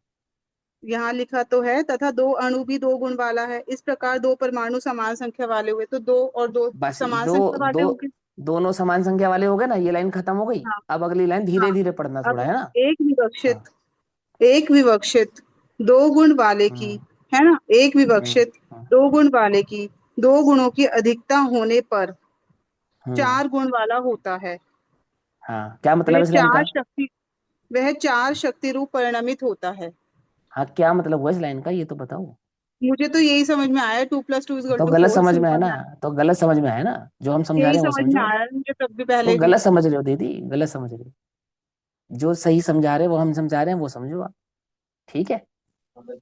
यहाँ लिखा तो है, तथा 2 अणु भी 2 गुण वाला है, इस प्रकार 2 परमाणु समान संख्या वाले हुए, तो 2 और 2 बस समान दो संख्या वाले दो हो गए। दोनों समान संख्या वाले हो गए ना, ये लाइन खत्म हो गई। हाँ। अब अगली लाइन धीरे हाँ। धीरे पढ़ना अब थोड़ा, है ना। एक हाँ। विवक्षित एक विवक्षित 2 गुण वाले की, हम्म, है ना, एक हम्म, विवक्षित हम्म, 2 गुण वाले की 2 गुणों की अधिकता होने पर हम्म। 4 गुण वाला होता है। हाँ क्या मतलब वह है इस लाइन चार का? शक्ति वह 4 शक्ति रूप परिणमित होता है। हाँ क्या मतलब हुआ इस लाइन का, ये तो बताओ। मुझे तो यही समझ में आया, 2+2 इज तो टू गलत फोर, समझ में है ना, सिंपल है। तो गलत समझ में है ना, जो हम समझा यही रहे हैं वो समझ में समझो। आया मुझे तब भी, तो पहले भी। गलत समझ रहे हो दीदी, गलत समझ रहे हो। जो सही समझा रहे हैं वो हम समझा रहे हैं वो समझो आप। ठीक है।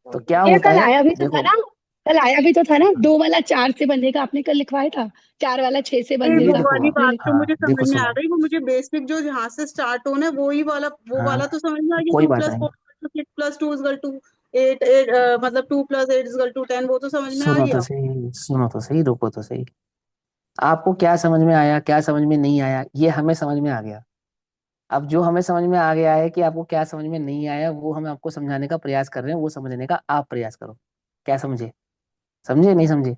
तो क्या ये होता कल है, आया भी तो था देखो। ना। कल आया भी तो था ना, 2 वाला 4 से बंधेगा, आपने कल लिखवाया था। 4 वाला 6 से नहीं, दीदी वो बंधेगा, देखो, वाली आपने बात तो लिखा। मुझे हाँ देखो समझ में आ सुनो। गई, वो मुझे बेसिक जो जहाँ से स्टार्ट होना है वही वाला, वो वाला हाँ तो समझ में आ गया, कोई टू बात प्लस नहीं, फोर 6+2 इजकल टू 8, मतलब 2+8 इजकल टू 10, वो तो समझ में आ सुनो तो गया। सही, सुनो तो सही, रुको तो सही। आपको क्या समझ में आया, क्या समझ में नहीं आया, ये हमें समझ में आ गया। अब जो हमें समझ में आ गया है कि आपको क्या समझ में नहीं आया, वो हम आपको समझाने का प्रयास कर रहे हैं, वो समझने का आप प्रयास करो। क्या समझे? समझे नहीं समझे?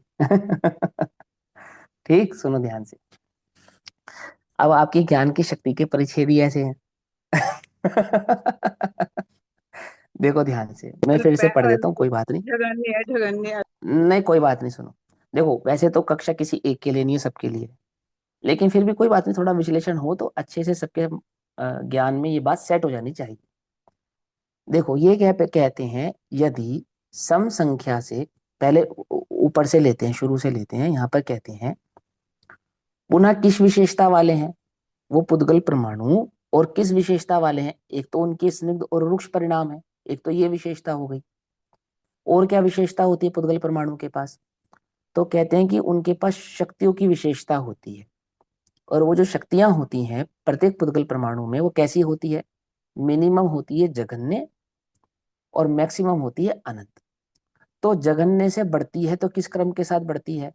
ठीक, सुनो ध्यान से। अब आपकी ज्ञान की शक्ति के परिच्छेद ही ऐसे हैं। देखो ध्यान से, मैं फिर से पढ़ देता हूँ, कोई बात नहीं। झगड़ने है, झगड़ने है। नहीं कोई बात नहीं, सुनो। देखो वैसे तो कक्षा किसी एक के लिए नहीं है, सबके लिए। लेकिन फिर भी कोई बात नहीं, थोड़ा विश्लेषण हो तो अच्छे से सबके ज्ञान में ये बात सेट हो जानी चाहिए। देखो ये कहते हैं, यदि सम संख्या से, पहले ऊपर से लेते हैं, शुरू से लेते हैं, यहाँ पर कहते हैं पुनः किस विशेषता वाले हैं वो पुद्गल परमाणु, और किस विशेषता वाले हैं, एक तो उनके स्निग्ध और रुक्ष परिणाम है, एक तो ये विशेषता हो गई। और क्या विशेषता होती है पुद्गल परमाणु के पास? तो कहते हैं कि उनके पास शक्तियों की विशेषता होती है। और वो जो शक्तियां होती हैं प्रत्येक पुद्गल परमाणु में, वो कैसी होती है? मिनिमम होती है जघन्य, और मैक्सिमम होती है अनंत। तो जघन्य से बढ़ती है तो किस क्रम के साथ बढ़ती है?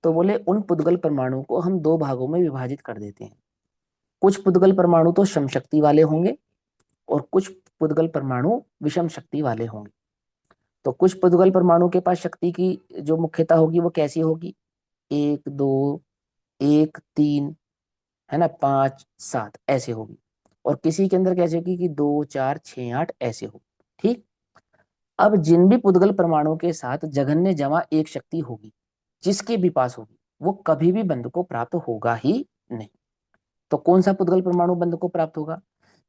तो बोले उन पुद्गल परमाणु को हम 2 भागों में विभाजित कर देते हैं। कुछ पुद्गल परमाणु तो समशक्ति वाले होंगे और कुछ पुद्गल परमाणु विषम शक्ति वाले होंगे। तो कुछ पुद्गल परमाणु के पास शक्ति की जो मुख्यता होगी वो कैसी होगी, 1 2 1 3, है ना, 5 7 ऐसे होगी। और किसी के अंदर कैसे होगी कि 2 4 6 8 ऐसे हो। ठीक। अब जिन भी पुद्गल परमाणु के साथ जघन्य जमा एक शक्ति होगी, जिसके भी पास होगी, वो कभी भी बंध को प्राप्त होगा ही नहीं। तो कौन सा पुद्गल परमाणु बंध को प्राप्त होगा,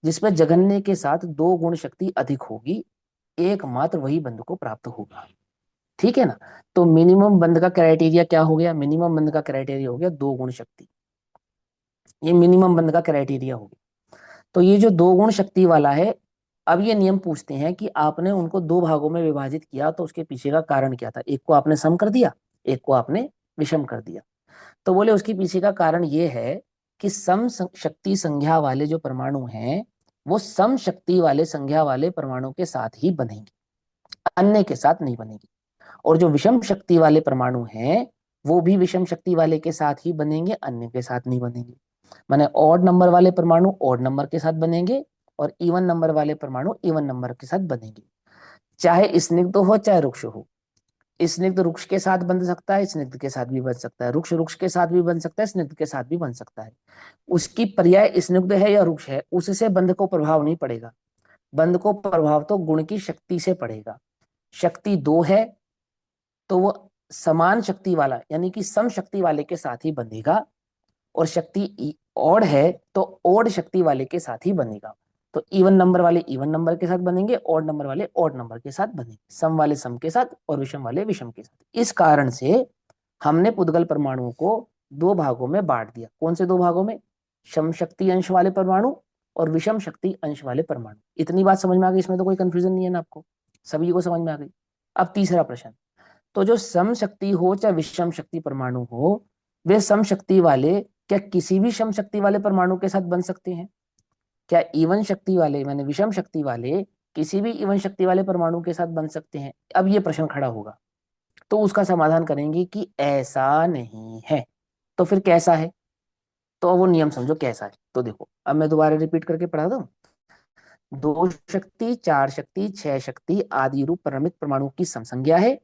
जिसमें जघन्य के साथ 2 गुण शक्ति अधिक होगी, एकमात्र वही बंध को प्राप्त होगा। ठीक है ना। तो मिनिमम बंध का क्राइटेरिया क्या हो गया, मिनिमम बंध का क्राइटेरिया हो गया 2 गुण शक्ति। ये मिनिमम बंध का क्राइटेरिया हो गया। तो ये जो 2 गुण शक्ति वाला है, अब ये नियम पूछते हैं कि आपने उनको 2 भागों में विभाजित किया, तो उसके पीछे का कारण क्या था। एक को आपने सम कर दिया, एक को आपने विषम कर दिया। तो बोले उसके पीछे का कारण ये है कि सम शक्ति संख्या वाले जो परमाणु हैं वो सम शक्ति वाले संख्या वाले परमाणु के साथ ही बनेंगे, अन्य के साथ नहीं बनेगी। और जो विषम शक्ति वाले परमाणु हैं वो भी विषम शक्ति वाले के साथ ही बनेंगे, अन्य के साथ नहीं बनेंगे। माने ऑड नंबर वाले परमाणु ऑड नंबर के साथ बनेंगे और इवन नंबर वाले परमाणु इवन नंबर के साथ बनेंगे। चाहे स्निग्ध हो चाहे रुक्ष हो, स्निग्ध रुक्ष के साथ बन सकता है, स्निग्ध के साथ भी बन सकता है, रुक्ष रुक्ष के साथ भी बन सकता है, स्निग्ध के साथ भी बन सकता है। उसकी पर्याय स्निग्ध है या रुक्ष है उससे बंध को प्रभाव नहीं पड़ेगा। बंध को प्रभाव तो गुण की शक्ति से पड़ेगा। शक्ति 2 है तो वो समान शक्ति वाला यानी कि सम शक्ति वाले के साथ ही बनेगा, और शक्ति ऑड है तो ऑड शक्ति वाले के साथ ही बनेगा। तो इवन नंबर वाले इवन नंबर के साथ बनेंगे, ऑड नंबर वाले ऑड नंबर के साथ बनेंगे, सम वाले सम के साथ और विषम वाले विषम के साथ। इस कारण से हमने पुद्गल परमाणुओं को 2 भागों में बांट दिया। कौन से 2 भागों में, सम शक्ति अंश वाले परमाणु और विषम शक्ति अंश वाले परमाणु। इतनी बात समझ में आ गई, इसमें तो कोई कंफ्यूजन नहीं है ना आपको, सभी को समझ में आ गई। अब तीसरा प्रश्न, तो जो सम शक्ति हो चाहे विषम शक्ति परमाणु हो, वे सम शक्ति वाले क्या किसी भी सम शक्ति वाले परमाणु के साथ बन सकते हैं? क्या इवन शक्ति वाले माने विषम शक्ति वाले किसी भी इवन शक्ति वाले परमाणु के साथ बन सकते हैं? अब ये प्रश्न खड़ा होगा, तो उसका समाधान करेंगे कि ऐसा नहीं है। तो फिर कैसा है? तो वो नियम समझो कैसा है। तो देखो अब मैं दोबारा रिपीट करके पढ़ा दूं। 2 शक्ति 4 शक्ति 6 शक्ति आदि रूप परिमित परमाणु की समसंज्ञा है,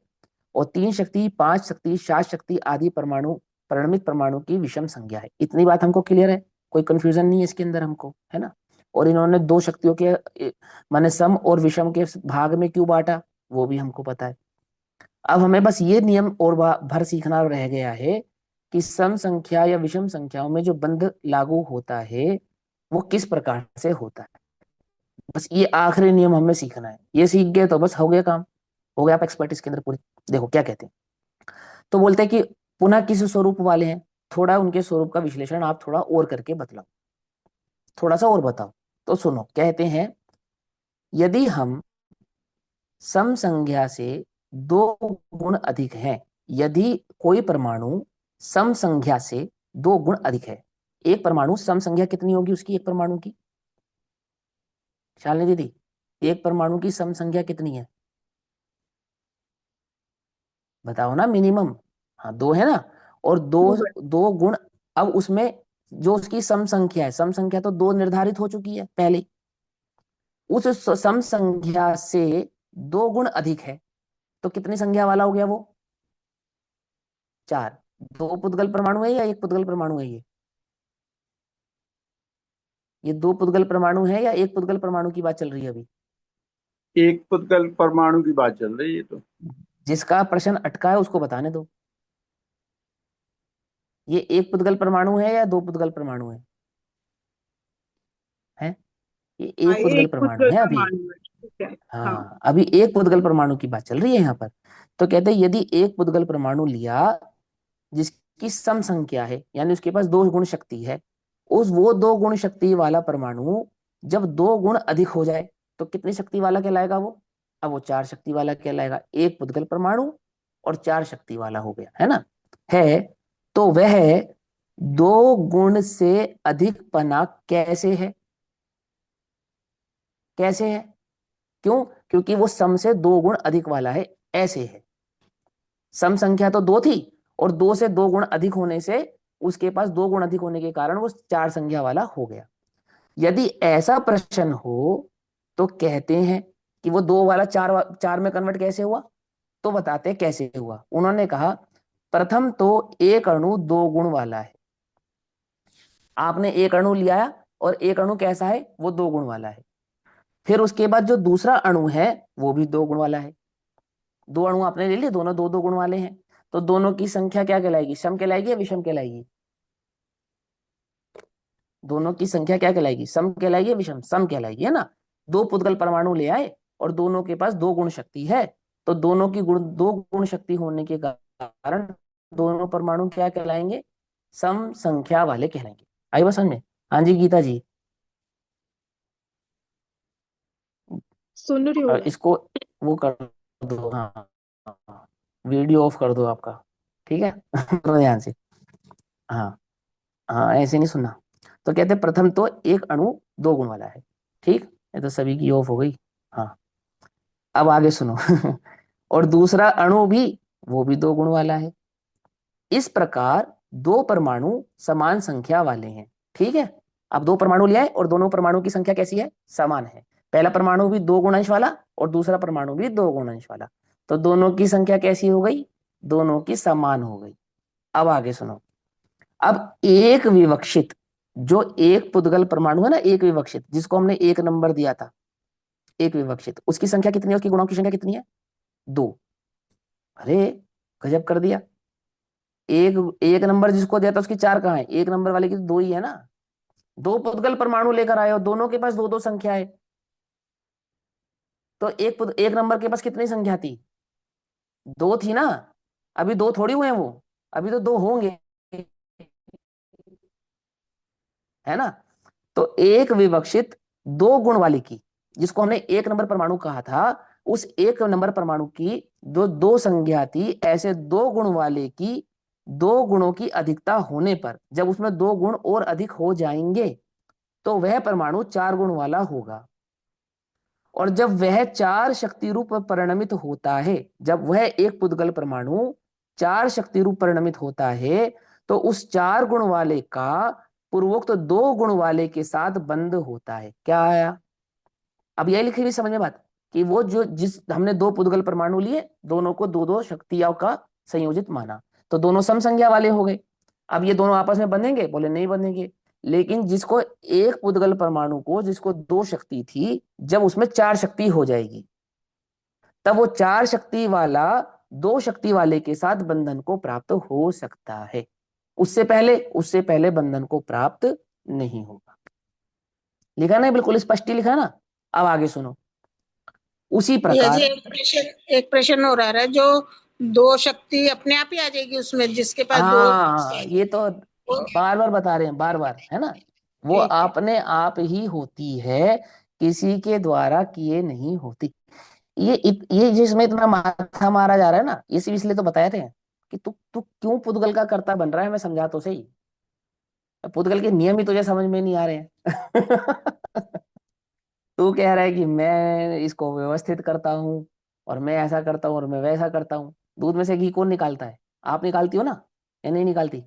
और 3 शक्ति 5 शक्ति 7 शक्ति आदि परमाणु परिमित परमाणु की विषम संज्ञा है। इतनी बात हमको क्लियर है, कोई कंफ्यूजन नहीं है इसके अंदर हमको, है ना। और इन्होंने 2 शक्तियों के माने सम और विषम के भाग में क्यों बांटा वो भी हमको पता है। अब हमें बस ये नियम और भर सीखना रह गया है कि सम संख्या या विषम संख्याओं में जो बंध लागू होता है वो किस प्रकार से होता है। बस ये आखिरी नियम हमें सीखना है, ये सीख गए तो बस हो गया काम, हो गया आप एक्सपर्ट इसके अंदर पूरी। देखो क्या कहते हैं, तो बोलते हैं कि पुनः किस स्वरूप वाले हैं, थोड़ा उनके स्वरूप का विश्लेषण आप थोड़ा और करके बतलाओ, थोड़ा सा और बताओ। तो सुनो कहते हैं, यदि हम सम संख्या से 2 गुण अधिक हैं, यदि कोई परमाणु सम संख्या से 2 गुण अधिक है। एक परमाणु सम संख्या कितनी होगी उसकी, एक परमाणु की शालिनी दीदी, एक परमाणु की सम संख्या कितनी है बताओ ना, मिनिमम। हाँ 2 है ना, और दो 2 गुण। अब उसमें जो उसकी सम संख्या है, सम संख्या तो 2 निर्धारित हो चुकी है पहले ही। उस सम संख्या से 2 गुण अधिक है तो कितनी संख्या वाला हो गया वो, 4। 2 पुद्गल परमाणु है या 1 पुद्गल परमाणु है ये 2 पुद्गल परमाणु है या 1 पुद्गल परमाणु की बात चल रही है अभी? एक पुद्गल परमाणु की बात चल रही है। तो जिसका प्रश्न अटका है उसको बताने दो, ये 1 पुद्गल परमाणु है या 2 पुद्गल परमाणु है? ये 1 पुद्गल एक परमाणु पुद्गल है अभी। परमाणु है, ठीक है। हाँ, हाँ अभी 1 पुद्गल परमाणु की बात चल रही है यहाँ पर। तो कहते हैं यदि 1 पुद्गल परमाणु लिया जिसकी सम संख्या है यानी उसके पास 2 गुण शक्ति है, उस वो 2 गुण शक्ति वाला परमाणु जब 2 गुण अधिक हो जाए तो कितनी शक्ति वाला कहलाएगा वो? अब वो 4 शक्ति वाला कहलाएगा। 1 पुद्गल परमाणु और 4 शक्ति वाला हो गया, है ना। है तो वह 2 गुण से अधिक पना कैसे है? कैसे है? क्यों? क्योंकि वो सम से 2 गुण अधिक वाला है, ऐसे है। सम संख्या तो 2 थी और 2 से 2 गुण अधिक होने से उसके पास 2 गुण अधिक होने के कारण वो 4 संख्या वाला हो गया। यदि ऐसा प्रश्न हो तो कहते हैं कि वो 2 वाला 4 में कन्वर्ट कैसे हुआ, तो बताते हैं कैसे हुआ। उन्होंने कहा प्रथम तो एक अणु 2 गुण वाला है। आपने एक अणु लिया और एक अणु कैसा है, वो 2 गुण वाला है। फिर उसके बाद जो दूसरा अणु है वो भी 2 गुण वाला है। 2 अणु आपने ले लिए, दोनों 2 2 गुण वाले हैं, तो दोनों की संख्या क्या कहलाएगी, सम कहलाएगी या विषम कहलाएगी? दोनों की संख्या क्या कहलाएगी, सम कहलाएगी या विषम? सम कहलाएगी, है ना। 2 पुद्गल परमाणु ले आए और दोनों के पास 2 गुण शक्ति है, तो दोनों की 2 गुण शक्ति होने के कारण दोनों परमाणु क्या कहलाएंगे, सम संख्या वाले कहलाएंगे। आई बात समझ में? हाँ जी गीता जी। सुन रही हूँ मैं। इसको वो कर दो, हाँ, वीडियो ऑफ कर दो आपका, ठीक है। सुनो ध्यान से। हाँ, हाँ ऐसे नहीं सुनना। तो कहते हैं प्रथम तो एक अणु 2 गुण वाला है, ठीक। ये तो सभी की ऑफ हो गई। हाँ, अब आगे सुनो। और दूसरा अणु भी, वो भी 2 गुण वाला है। इस प्रकार 2 परमाणु समान संख्या वाले हैं, ठीक है। अब 2 परमाणु लिया है और दोनों परमाणु की संख्या कैसी है, समान है। पहला परमाणु भी 2 गुणंश वाला और दूसरा परमाणु भी 2 गुणंश वाला, तो दोनों की संख्या कैसी हो गई, दोनों की समान हो गई। अब आगे सुनो। अब एक विवक्षित, जो एक पुद्गल परमाणु है ना, एक विवक्षित, जिसको हमने 1 नंबर दिया था, एक विवक्षित, उसकी संख्या कितनी है, उसकी गुणों की संख्या कितनी है, 2। अरे गजब कर दिया। एक एक नंबर जिसको दिया था उसकी 4 कहाँ है, 1 नंबर वाले की तो 2 ही है ना। 2 पुद्गल परमाणु लेकर आए और दोनों के पास 2 2 संख्या है, तो एक नंबर के पास कितनी संख्या थी, 2 थी ना। अभी 2 थोड़ी हुए हैं वो, अभी तो 2 होंगे, है ना। तो एक विवक्षित 2 गुण वाली की, जिसको हमने 1 नंबर परमाणु कहा था, उस 1 नंबर परमाणु की जो 2 संख्या थी, ऐसे 2 गुण वाले की 2 गुणों की अधिकता होने पर, जब उसमें 2 गुण और अधिक हो जाएंगे तो वह परमाणु 4 गुण वाला होगा। और जब वह 4 शक्ति रूप परिणमित होता है, जब वह एक पुद्गल परमाणु 4 शक्ति रूप परिणमित होता है, तो उस 4 गुण वाले का पूर्वोक्त 2 गुण वाले के साथ बंध होता है। क्या आया, अब यही लिखी हुई समझ में बात, कि वो जो जिस हमने 2 पुद्गल परमाणु लिए, दोनों को 2 2 शक्तियों का संयोजित माना, तो दोनों सम संख्या वाले हो गए। अब ये दोनों आपस में बंधेंगे, बोले नहीं बंधेंगे। लेकिन जिसको एक पुद्गल परमाणु को, जिसको 2 शक्ति थी, जब उसमें 4 शक्ति हो जाएगी, तब वो 4 शक्ति वाला 2 शक्ति वाले के साथ बंधन को प्राप्त हो सकता है। उससे पहले बंधन को प्राप्त नहीं होगा। लिखा ना, बिल्कुल स्पष्ट ही लिखा है ना। अब आगे सुनो। उसी भैया जी, प्रकार, एक प्रश्न और आ रहा है, जो 2 शक्ति अपने आप ही आ जाएगी उसमें, जिसके पास 2। हाँ ये तो बार बार बता रहे हैं, बार बार, है ना। वो ठीक है। अपने आप ही होती है, किसी के द्वारा किए नहीं होती। ये जिसमें इतना माथा मारा जा रहा है ना, इसलिए तो बताए थे कि तू तू क्यों पुद्गल का कर्ता बन रहा है, मैं समझा तो सही। पुद्गल के नियम ही तुझे समझ में नहीं आ रहे हैं। तू कह रहा है कि मैं इसको व्यवस्थित करता हूँ और मैं ऐसा करता हूँ और मैं वैसा करता हूँ। दूध में से घी कौन निकालता है, आप निकालती हो ना, या नहीं निकालती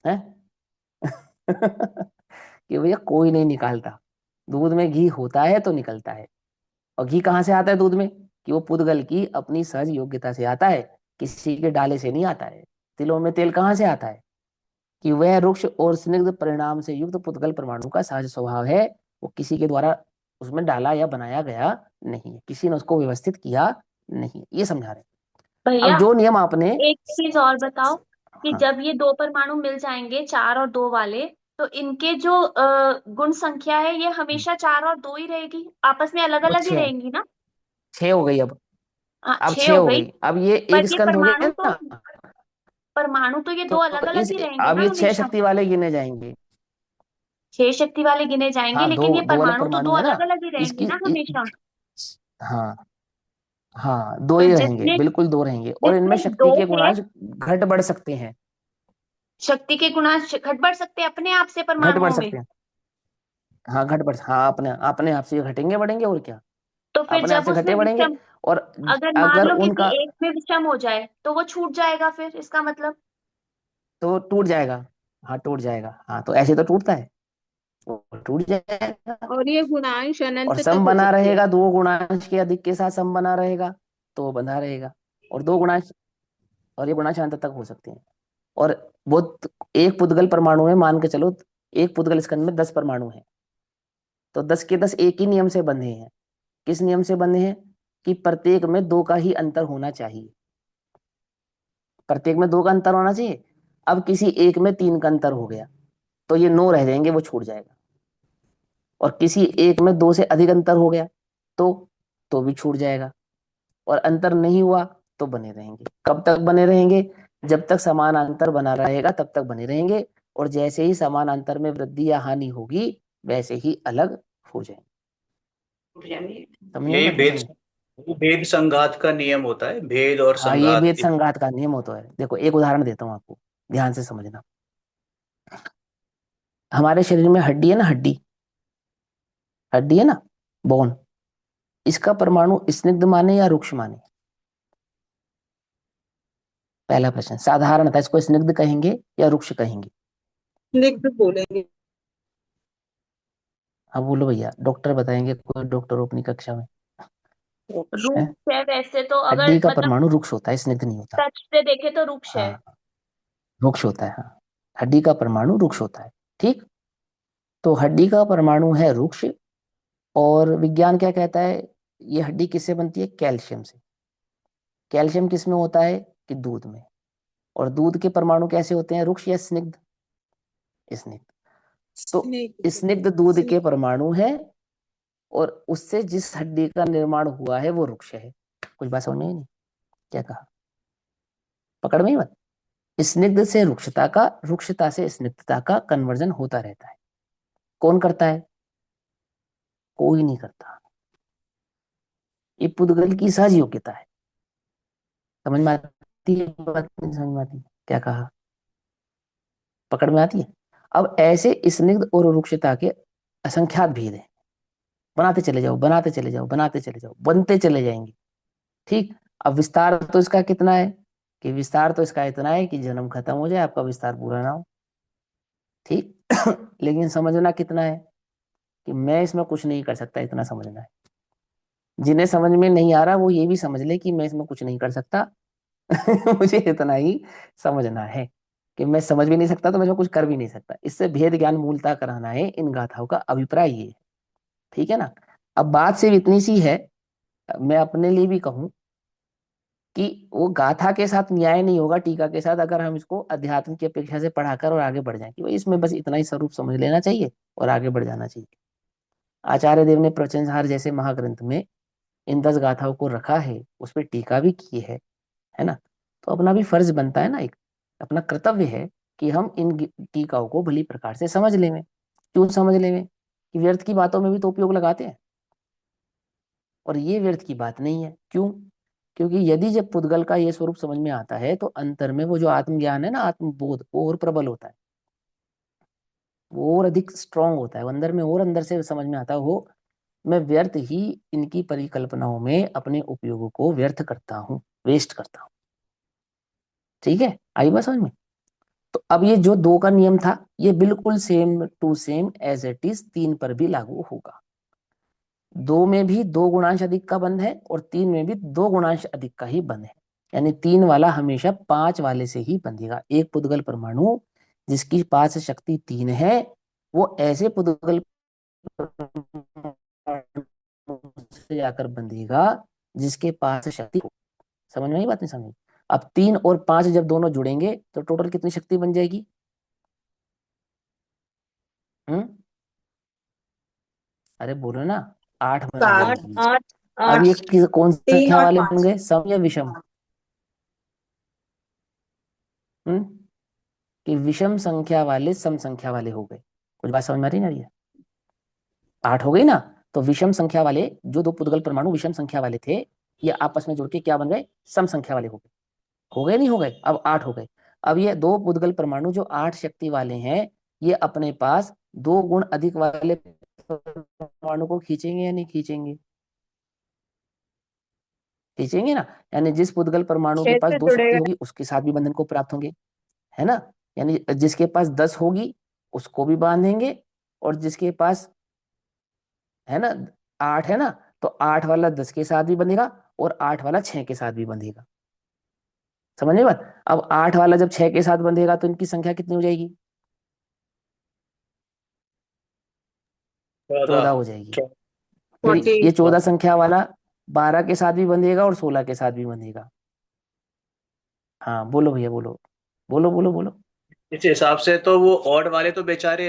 है? कि भैया कोई नहीं निकालता, दूध में घी होता है तो निकलता है। और घी कहाँ से आता है दूध में, कि वो पुद्गल की अपनी सहज योग्यता से आता है, किसी के डाले से नहीं आता है। तिलों में तेल कहाँ से आता है, कि वह रुक्ष और स्निग्ध परिणाम से युक्त पुद्गल परमाणु का सहज स्वभाव है, वो किसी के द्वारा उसमें डाला या बनाया गया नहीं है, किसी ने उसको व्यवस्थित किया नहीं है। ये समझा रहे हैं। अब भैया जो नियम आपने, एक चीज और बताओ, कि हाँ, जब ये 2 परमाणु मिल जाएंगे 4 और 2 वाले, तो इनके जो गुण संख्या है ये हमेशा 4 और 2 ही रहेगी, आपस में अलग वो अलग ही 6 रहेंगी ना। 6 हो गई। अब 6 छह हो हो गई, गई, अब ये पर एक ये स्कंद हो परमाणु गए तो ना। ये तो 2 अलग अलग ही रहेंगे अब ना ये 6 हमेशा। शक्ति वाले गिने जाएंगे। 6 शक्ति वाले गिने जाएंगे, हाँ, लेकिन दो ये दो वाला परमाणु तो 2 परमाणु है ना, अलग अलग ही रहेंगे इसकी ना हमेशा। हाँ, हाँ 2 तो ही रहेंगे, जिसमें बिल्कुल 2 रहेंगे, और इनमें जिसमें शक्ति 2 के है, गुणांश घट बढ़ सकते हैं। शक्ति के गुणांश घट बढ़ सकते हैं अपने आप से घट बढ़ परमाणुओं में। सकते हैं, हाँ घट बढ़, हाँ अपने अपने आप से ये घटेंगे बढ़ेंगे, और क्या, तो फिर अपने आप जब से उसमें घटे बढ़ेंगे। विषम, और अगर मान अगर लो किसी उनका, एक में विषम हो जाए तो वो छूट जाएगा, फिर इसका मतलब। तो टूट जाएगा। हाँ टूट जाएगा, हाँ तो ऐसे तो टूटता है। वो टूट जाएगा। और ये गुणांश और अनंत तक सम हो बना सकते हैं। रहेगा, दो गुणांश के अधिक के साथ सम बना रहेगा तो वो बंधा रहेगा। और दो गुणांश, और ये गुणांश अंत तक हो सकते हैं। और वो एक पुद्गल परमाणु में मान के चलो, एक पुद्गल स्कंध में 10 परमाणु है, तो 10 के 10 एक ही नियम से बंधे हैं। किस नियम से बंधे हैं? कि प्रत्येक में 2 का ही अंतर होना चाहिए। प्रत्येक में 2 का अंतर होना चाहिए। अब किसी एक में 3 का अंतर हो गया तो ये 9 रह जाएंगे, वो छूट जाएगा। और किसी एक में 2 से अधिक अंतर हो गया तो भी छूट जाएगा। और अंतर नहीं हुआ तो बने रहेंगे। कब तक बने रहेंगे? जब तक समान अंतर बना रहेगा तब तक बने रहेंगे। और जैसे ही समान अंतर में वृद्धि या हानि होगी वैसे ही अलग हो जाएंगे। समझ में आई यही बात? नहीं भेद, समझ? भेद संघात का नियम होता है, भेद और हाँ, ये संघात। भेद संघात का नियम होता है। देखो एक उदाहरण देता हूँ आपको, ध्यान से समझना। हमारे शरीर में हड्डी है ना, हड्डी, हड्डी है ना, बोन। इसका परमाणु स्निग्ध माने या रुक्ष माने? पहला प्रश्न। साधारणतः इसको स्निग्ध कहेंगे या रुक्ष कहेंगे? स्निग्ध बोलेंगे। हाँ बोलो भैया, डॉक्टर बताएंगे, कोई डॉक्टर हो अपनी कक्षा में? हैं? रुक्ष है वैसे तो, हड्डी अगर का मतलब परमाणु रुक्ष होता है, स्निग्ध नहीं होता। टच से देखे तो रुक्ष है। हाँ, रुक्ष होता है। हाँ, हड्डी का परमाणु रुक्ष होता है। ठीक, तो हड्डी का परमाणु है रुक्ष। और विज्ञान क्या कहता है? ये हड्डी किससे बनती है? कैल्शियम से। कैल्शियम किस में होता है? कि दूध में। और दूध के परमाणु कैसे होते हैं? रुक्ष या स्निग्ध? स्निग्ध। तो स्निग्ध दूध के परमाणु है, और उससे जिस हड्डी का निर्माण हुआ है वो रुक्ष है। कुछ बात समझ में ही नहीं? क्या कहा? पकड़ में ही मत। स्निग्ध से रुक्षता का, रुक्षता से स्निग्धता का कन्वर्जन होता रहता है। कौन करता है? कोई नहीं करता। ये पुद्गल की सहज योग्यता है। समझ में आती है बात? नहीं समझ में आती? क्या कहा? पकड़ में आती है? अब ऐसे स्निग्ध और रुक्षता के असंख्यात भेद हैं। बनाते चले जाओ, बनाते चले जाओ, बनाते चले जाओ, बनते चले जाएंगे। ठीक, अब विस्तार तो इसका कितना है? कि विस्तार तो इसका इतना है कि जन्म खत्म हो जाए, आपका विस्तार पूरा ना हो। ठीक लेकिन समझना कितना है? कि मैं इसमें कुछ नहीं कर सकता, इतना समझना है। जिन्हें समझ में नहीं आ रहा वो ये भी समझ ले कि मैं इसमें कुछ नहीं कर सकता मुझे इतना ही समझना है कि मैं समझ भी नहीं सकता तो मैं इसमें कुछ कर भी नहीं सकता। इससे भेद ज्ञान मूलता कराना है, इन गाथाओं का अभिप्राय ये है। ठीक है ना? अब बात सिर्फ इतनी सी है, मैं अपने लिए भी कहूं कि वो गाथा के साथ न्याय नहीं होगा टीका के साथ, अगर हम इसको अध्यात्म की अपेक्षा से पढ़ाकर और आगे बढ़ जाएं कि भाई इसमें बस इतना ही स्वरूप समझ लेना चाहिए और आगे बढ़ जाना चाहिए। आचार्य देव ने प्रवचनहार जैसे महाग्रंथ में इन 10 गाथाओं को रखा है, उस पर टीका भी की है ना? तो अपना भी फर्ज बनता है ना, एक अपना कर्तव्य है कि हम इन टीकाओं को भली प्रकार से समझ लें। क्यों समझ लें? कि व्यर्थ की बातों में भी तो उपयोग लगाते हैं, और ये व्यर्थ की बात नहीं है। क्यों? क्योंकि यदि जब पुद्गल का ये स्वरूप समझ में आता है तो अंतर में वो जो आत्मज्ञान है ना, आत्मबोध, वो और प्रबल होता है, वो और अधिक स्ट्रांग होता है, वो अंदर में और अंदर से समझ में आता है हो मैं व्यर्थ ही इनकी परिकल्पनाओं में अपने उपयोगों को व्यर्थ करता हूँ, वेस्ट करता हूँ। ठीक है, आई बात समझ में? तो अब ये जो 2 का नियम था ये बिल्कुल same to same as it is 3 पर भी लागू होगा। 2 में भी 2 गुणांश अधिक का बंध है और 3 में भी 2 गुणांश अधिक का ही बंध है। यानी 3 वाला हमेशा 5 वाले से ही बंधेगा। एक पुद्गल परमाणु जिसकी 5 शक्ति 3 है वो ऐसे पुद्गल से जाकर बंधेगा जिसके पास शक्ति हो। समझ में आई बात? नहीं समझ? अब 3 और 5 जब दोनों जुड़ेंगे तो टोटल कितनी शक्ति बन जाएगी? हम्म, अरे बोलो ना। 8 बन 8 जाएगी। 8 अब 8 ये कौन सी 3 संख्या और वाले 5। बन गए, सम या विषम? हम्म, कि विषम संख्या वाले सम संख्या वाले हो गए। कुछ बात समझ में आ रही ना? ये 8 हो गई ना, तो विषम संख्या वाले जो 2 पुद्गल परमाणु विषम संख्या वाले थे ये आपस में जुड़ के क्या बन गए? सम संख्या वाले हो गए। हो गए नहीं हो गए? अब 8 हो गए। अब ये 2 पुद्गल परमाणु जो 8 शक्ति वाले हैं ये अपने पास 2 गुण अधिक वाले परमाणु को खींचेंगे या नहीं खींचेंगे? खींचेंगे ना। यानी जिस पुद्गल परमाणु के पास कैसे 2 शक्ति जुड़ेगा? होगी उसके साथ भी बंधन को प्राप्त होंगे, है ना? यानी जिसके पास 10 होगी उसको भी बांधेंगे और जिसके पास है ना 8 है ना, तो 8 वाला 10 के साथ भी बंधेगा और 8 वाला 6 के साथ भी बंधेगा। समझ बात। अब 8 वाला जब 6 के साथ बंधेगा तो इनकी संख्या कितनी हो जाएगी? 14 14। हो जाएगी। फिर 40। ये 14 संख्या वाला 12 के साथ भी बंधेगा और 16 के साथ भी बंधेगा। हाँ बोलो भैया, बोलो बोलो बोलो बोलो। इस हिसाब से तो वो ऑड वाले तो बेचारे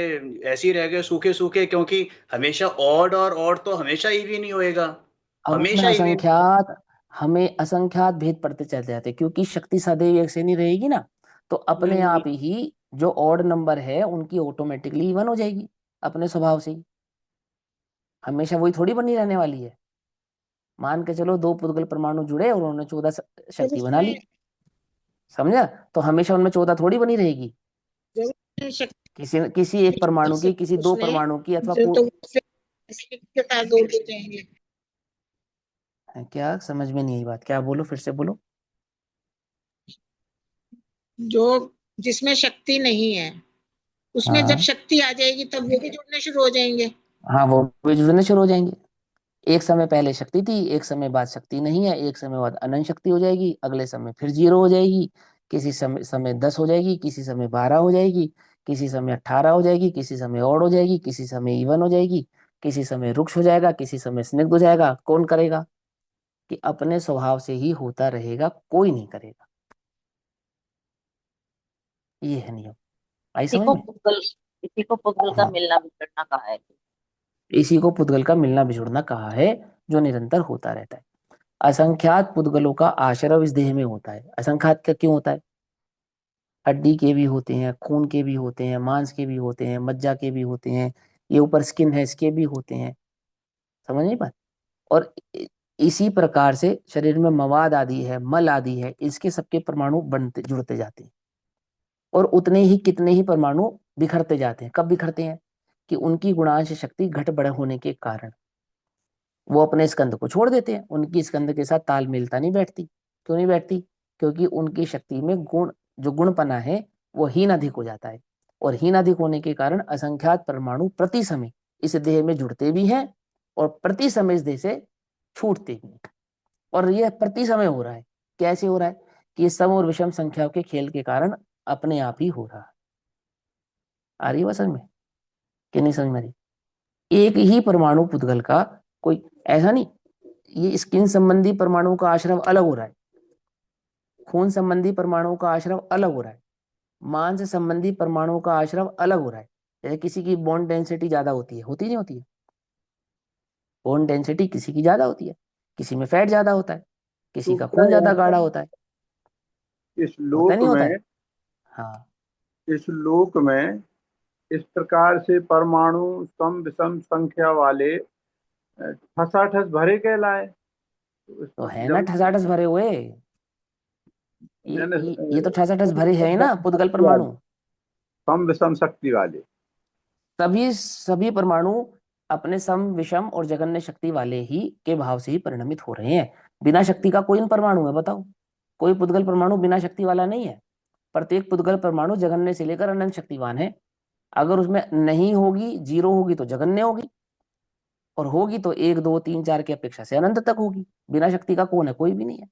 ऐसे ही रह गए सूखे सूखे, क्योंकि हमेशा ऑड और ऑड तो हमेशा इवन नहीं होएगा। अब उसमें हमेशा इवन। असंख्यात, हमें असंख्यात भेद पड़ते चले जाते हैं, क्योंकि शक्ति सदैव एक से नहीं रहेगी ना। तो अपने नहीं, आप ही जो ऑड नंबर है उनकी ऑटोमेटिकली इवन हो जाएगी अपने स्वभाव से ही। हमेशा वही थोड़ी बनी रहने वाली है। मान के चलो दो पुद्गल परमाणु जुड़े और उन्होंने 14 जब शक्ति बना ली, उसमें समझा? तो हमेशा उनमें 14 थोड़ी बनी रहेगी। जब उसमें शक्ति किसी किसी एक परमाणु से की, किसी दो उसने परमाणु की, अथवा जो तो फिर के साथ जोड़ देते जाएंगे। क्या समझ में नहीं आई बात, क्या बोलो, फिर से बोलो। जो जिसमें शक्ति नहीं है उसमें जब हाँ शक्ति आ जाएगी तब वो भी जुड़ने शुरू हो जाएंगे। हाँ, वो भी जुड़ने शुरू हो जाएंगे। एक समय पहले शक्ति थी, एक समय बाद शक्ति नहीं है, एक समय बाद अनंत शक्ति हो जाएगी, अगले समय फिर 0 हो जाएगी, किसी समय 10 हो जाएगी, किसी समय 12 हो जाएगी, किसी समय 18 हो जाएगी, किसी समय और हो जाएगी, किसी समय इवन हो जाएगी, किसी समय रुक्ष हो जाएगा, किसी समय स्निग्ध हो जाएगा। कौन करेगा? कि अपने स्वभाव से ही होता रहेगा, कोई नहीं करेगा। ये है नियम। आई इसी समझ को में? पुद्गल इसी को पुद्गल का हाँ, मिलना बिछड़ना कहा है। इसी को पुद्गल का मिलना बिछुड़ना कहा है, जो निरंतर होता रहता है। असंख्यात पुद्गलों का आश्रव इस देह में होता है। असंख्यात का क्यों होता है? हड्डी के भी होते हैं, खून के भी होते हैं, मांस के भी होते हैं, मज्जा के भी होते हैं, ये ऊपर स्किन है इसके भी होते हैं। समझ नहीं बात। और इसी प्रकार से शरीर में मवाद आदि है, मल आदि है, इसके सबके परमाणु बनते जुड़ते जाते हैं। और उतने ही कितने ही परमाणु बिखरते जाते हैं। कब बिखरते हैं? कि उनकी गुणांश शक्ति घट बढ़ होने के कारण वो अपने स्कंद को छोड़ देते हैं, उनकी स्कंद के साथ ताल मिलता नहीं बैठती। क्यों नहीं बैठती? क्योंकि उनकी शक्ति में गुण, जो गुणपना है वो हीन अधिक हो जाता है। और हीन अधिक होने के कारण असंख्यात परमाणु प्रति समय इस देह में जुड़ते भी हैं और प्रति समय इस देह से छूटते भी हैं। और यह प्रति समय हो रहा है। कैसे हो रहा है? कि सम और विषम संख्याओं के खेल के कारण अपने आप ही हो रहा है। आ रही है बात समझ में कि नहीं समझ में आ रही? एक ही परमाणु पुद्गल का कोई ऐसा नहीं, ये स्किन संबंधी परमाणु का आश्रव अलग हो रहा है, खून संबंधी परमाणु का आश्रव अलग हो रहा है, मांस संबंधी परमाणु का आश्रव अलग हो रहा है। जैसे किसी की बॉन्ड डेंसिटी ज्यादा होती है, होती नहीं होती है? बॉन्ड डेंसिटी किसी की ज्यादा होती है, किसी में फैट ज्यादा होता है, किसी तो का क्या खून ज्यादा है, गाढ़ा होता है। इस होता लोक नहीं होता में है? हाँ इस लोक में इस प्रकार से परमाणु सम विषम संख्या वाले ठसाठस भरे कहलाए। तो तो इसको है ना जब ठसाठस भरे हुए। यानी ये तो ठसाठस भरे है ना पुद्गल शक्ति वाले, परमाणु। सम विषम शक्ति वाले। सभी सभी परमाणु अपने सम विषम और जघन्य शक्ति वाले ही के भाव से ही परिणमित हो रहे हैं। बिना शक्ति का कोई परमाणु है बताओ? कोई पुद्गल परमाणु बिना शक्ति वाला नहीं है। प्रत्येक पुद्गल परमाणु जघन्य से लेकर अनंत शक्तिवान है। अगर उसमें नहीं होगी, 0 होगी तो जघन्य होगी, और होगी तो 1 2 3 4 की अपेक्षा से अनंत तक होगी। बिना शक्ति का कौन है? कोई भी नहीं है।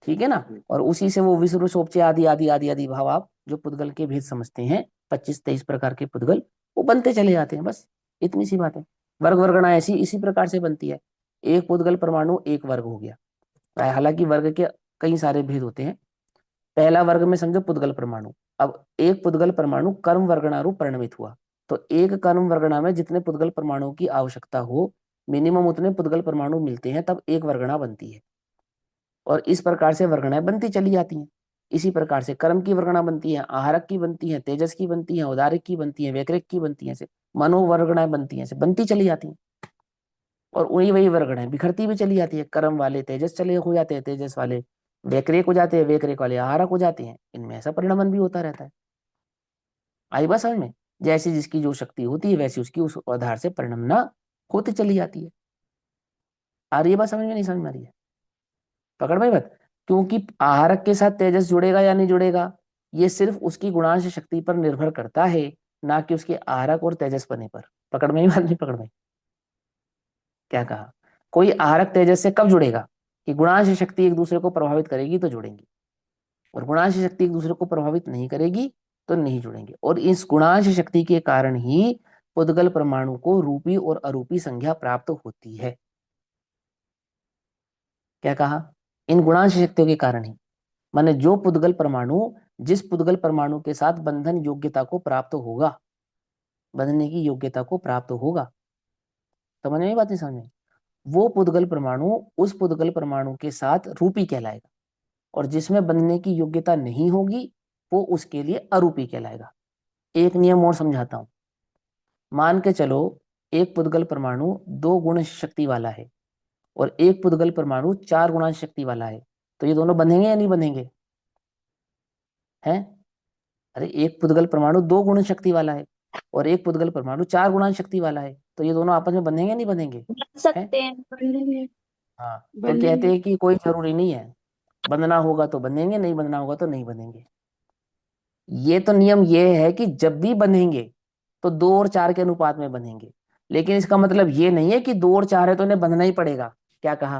ठीक है ना? और उसी से वो विश्व सोपचे आदि आदि आदि आदि भाव आप जो पुद्गल के भेद समझते हैं, 25 23 प्रकार के पुद्गल वो बनते चले जाते हैं। बस इतनी सी बात है। वर्ग वर्गणा ऐसी इसी प्रकार से बनती है। एक पुद्गल परमाणु एक वर्ग हो गया। हालांकि वर्ग के कई सारे भेद होते हैं। पहला वर्ग में समझो पुद्गल परमाणु। अब एक पुद्गल परमाणु कर्म वर्गणा रूप परिणमित हुआ, तो एक कर्म वर्गणा में जितने पुद्गल परमाणु की आवश्यकता हो, मिनिमम उतने पुद्गल परमाणु मिलते हैं, तब एक वर्गणा बनती है। और इस प्रकार से वर्गणाएं बनती चली जाती हैं। इसी प्रकार से कर्म की वर्गणा बनती है, आहारक की बनती है, तेजस की बनती है, उदारिक की बनती है, व्यतिरिक की बनती है, ऐसे मनोवर्गणाएं बनती हैं, ऐसे बनती चली जाती हैं। और वही वही वर्गणाएं बिखरती भी चली जाती है। कर्म वाले तेजस चले हो जाते हैं, तेजस वाले व्यतिरेक हो जाते हैं, व्यतिरेक वाले आहारक हो जाते हैं। इनमें ऐसा परिणमन भी होता रहता है। आई बात समझ में? जैसी जिसकी जो शक्ति होती है वैसी उसकी उस आधार से परिणमना होती चली जाती है। आ रही है बात समझ में? नहीं समझ में आ रही है? पकड़ में बात। क्योंकि आहारक के साथ तेजस जुड़ेगा या नहीं जुड़ेगा, ये सिर्फ उसकी गुणांश शक्ति पर निर्भर करता है ना कि उसके आरक और तेजस्पने पर। पकड़ में ही बात नहीं? पकड़ में? क्या कहा? कोई आरक तेजस से कब जुड़ेगा? कि गुणांश शक्ति एक दूसरे को प्रभावित करेगी तो जुड़ेंगे, और गुणांश शक्ति एक दूसरे को प्रभावित नहीं करेगी तो नहीं जुड़ेंगे। और इस गुणांश शक्ति के कारण ही पुद्गल परमाणु को रूपी और अरूपी संज्ञा प्राप्त होती है। क्या कहा? इन गुणांश शक्तियों के कारण ही, माने जो पुद्गल परमाणु जिस पुद्गल परमाणु के साथ बंधन योग्यता को प्राप्त होगा, बंधने की योग्यता को प्राप्त होगा, समझ में बात नहीं? समझ में? वो पुद्गल परमाणु उस पुद्गल परमाणु के साथ रूपी कहलाएगा, और जिसमें बंधने की योग्यता नहीं होगी वो उसके लिए अरूपी कहलाएगा। एक नियम और समझाता हूं। मान के चलो एक पुद्गल परमाणु 2 गुण शक्ति वाला है और एक पुद्गल परमाणु 4 गुणांश शक्ति वाला है, तो ये दोनों बंधेंगे या नहीं बंधेंगे? हैं? अरे एक पुद्गल परमाणु 2 गुण शक्ति वाला है और एक पुद्गल परमाणु 4 गुणांश शक्ति वाला है, तो ये दोनों आपस में बंधेंगे या नहीं बंधेंगे? बन सकते हैं। बंधेंगे। हाँ, तो बंधेंगे। कहते हैं कि कोई जरूरी नहीं है, बंधना होगा तो बंधेंगे, नहीं बंधना होगा तो नहीं बंधेंगे। ये तो नियम ये है कि जब भी बंधेंगे तो 2 और 4 के अनुपात में बंधेंगे, लेकिन इसका मतलब ये नहीं है कि 2 और 4 है तो इन्हें बंधना ही पड़ेगा। क्या कहा?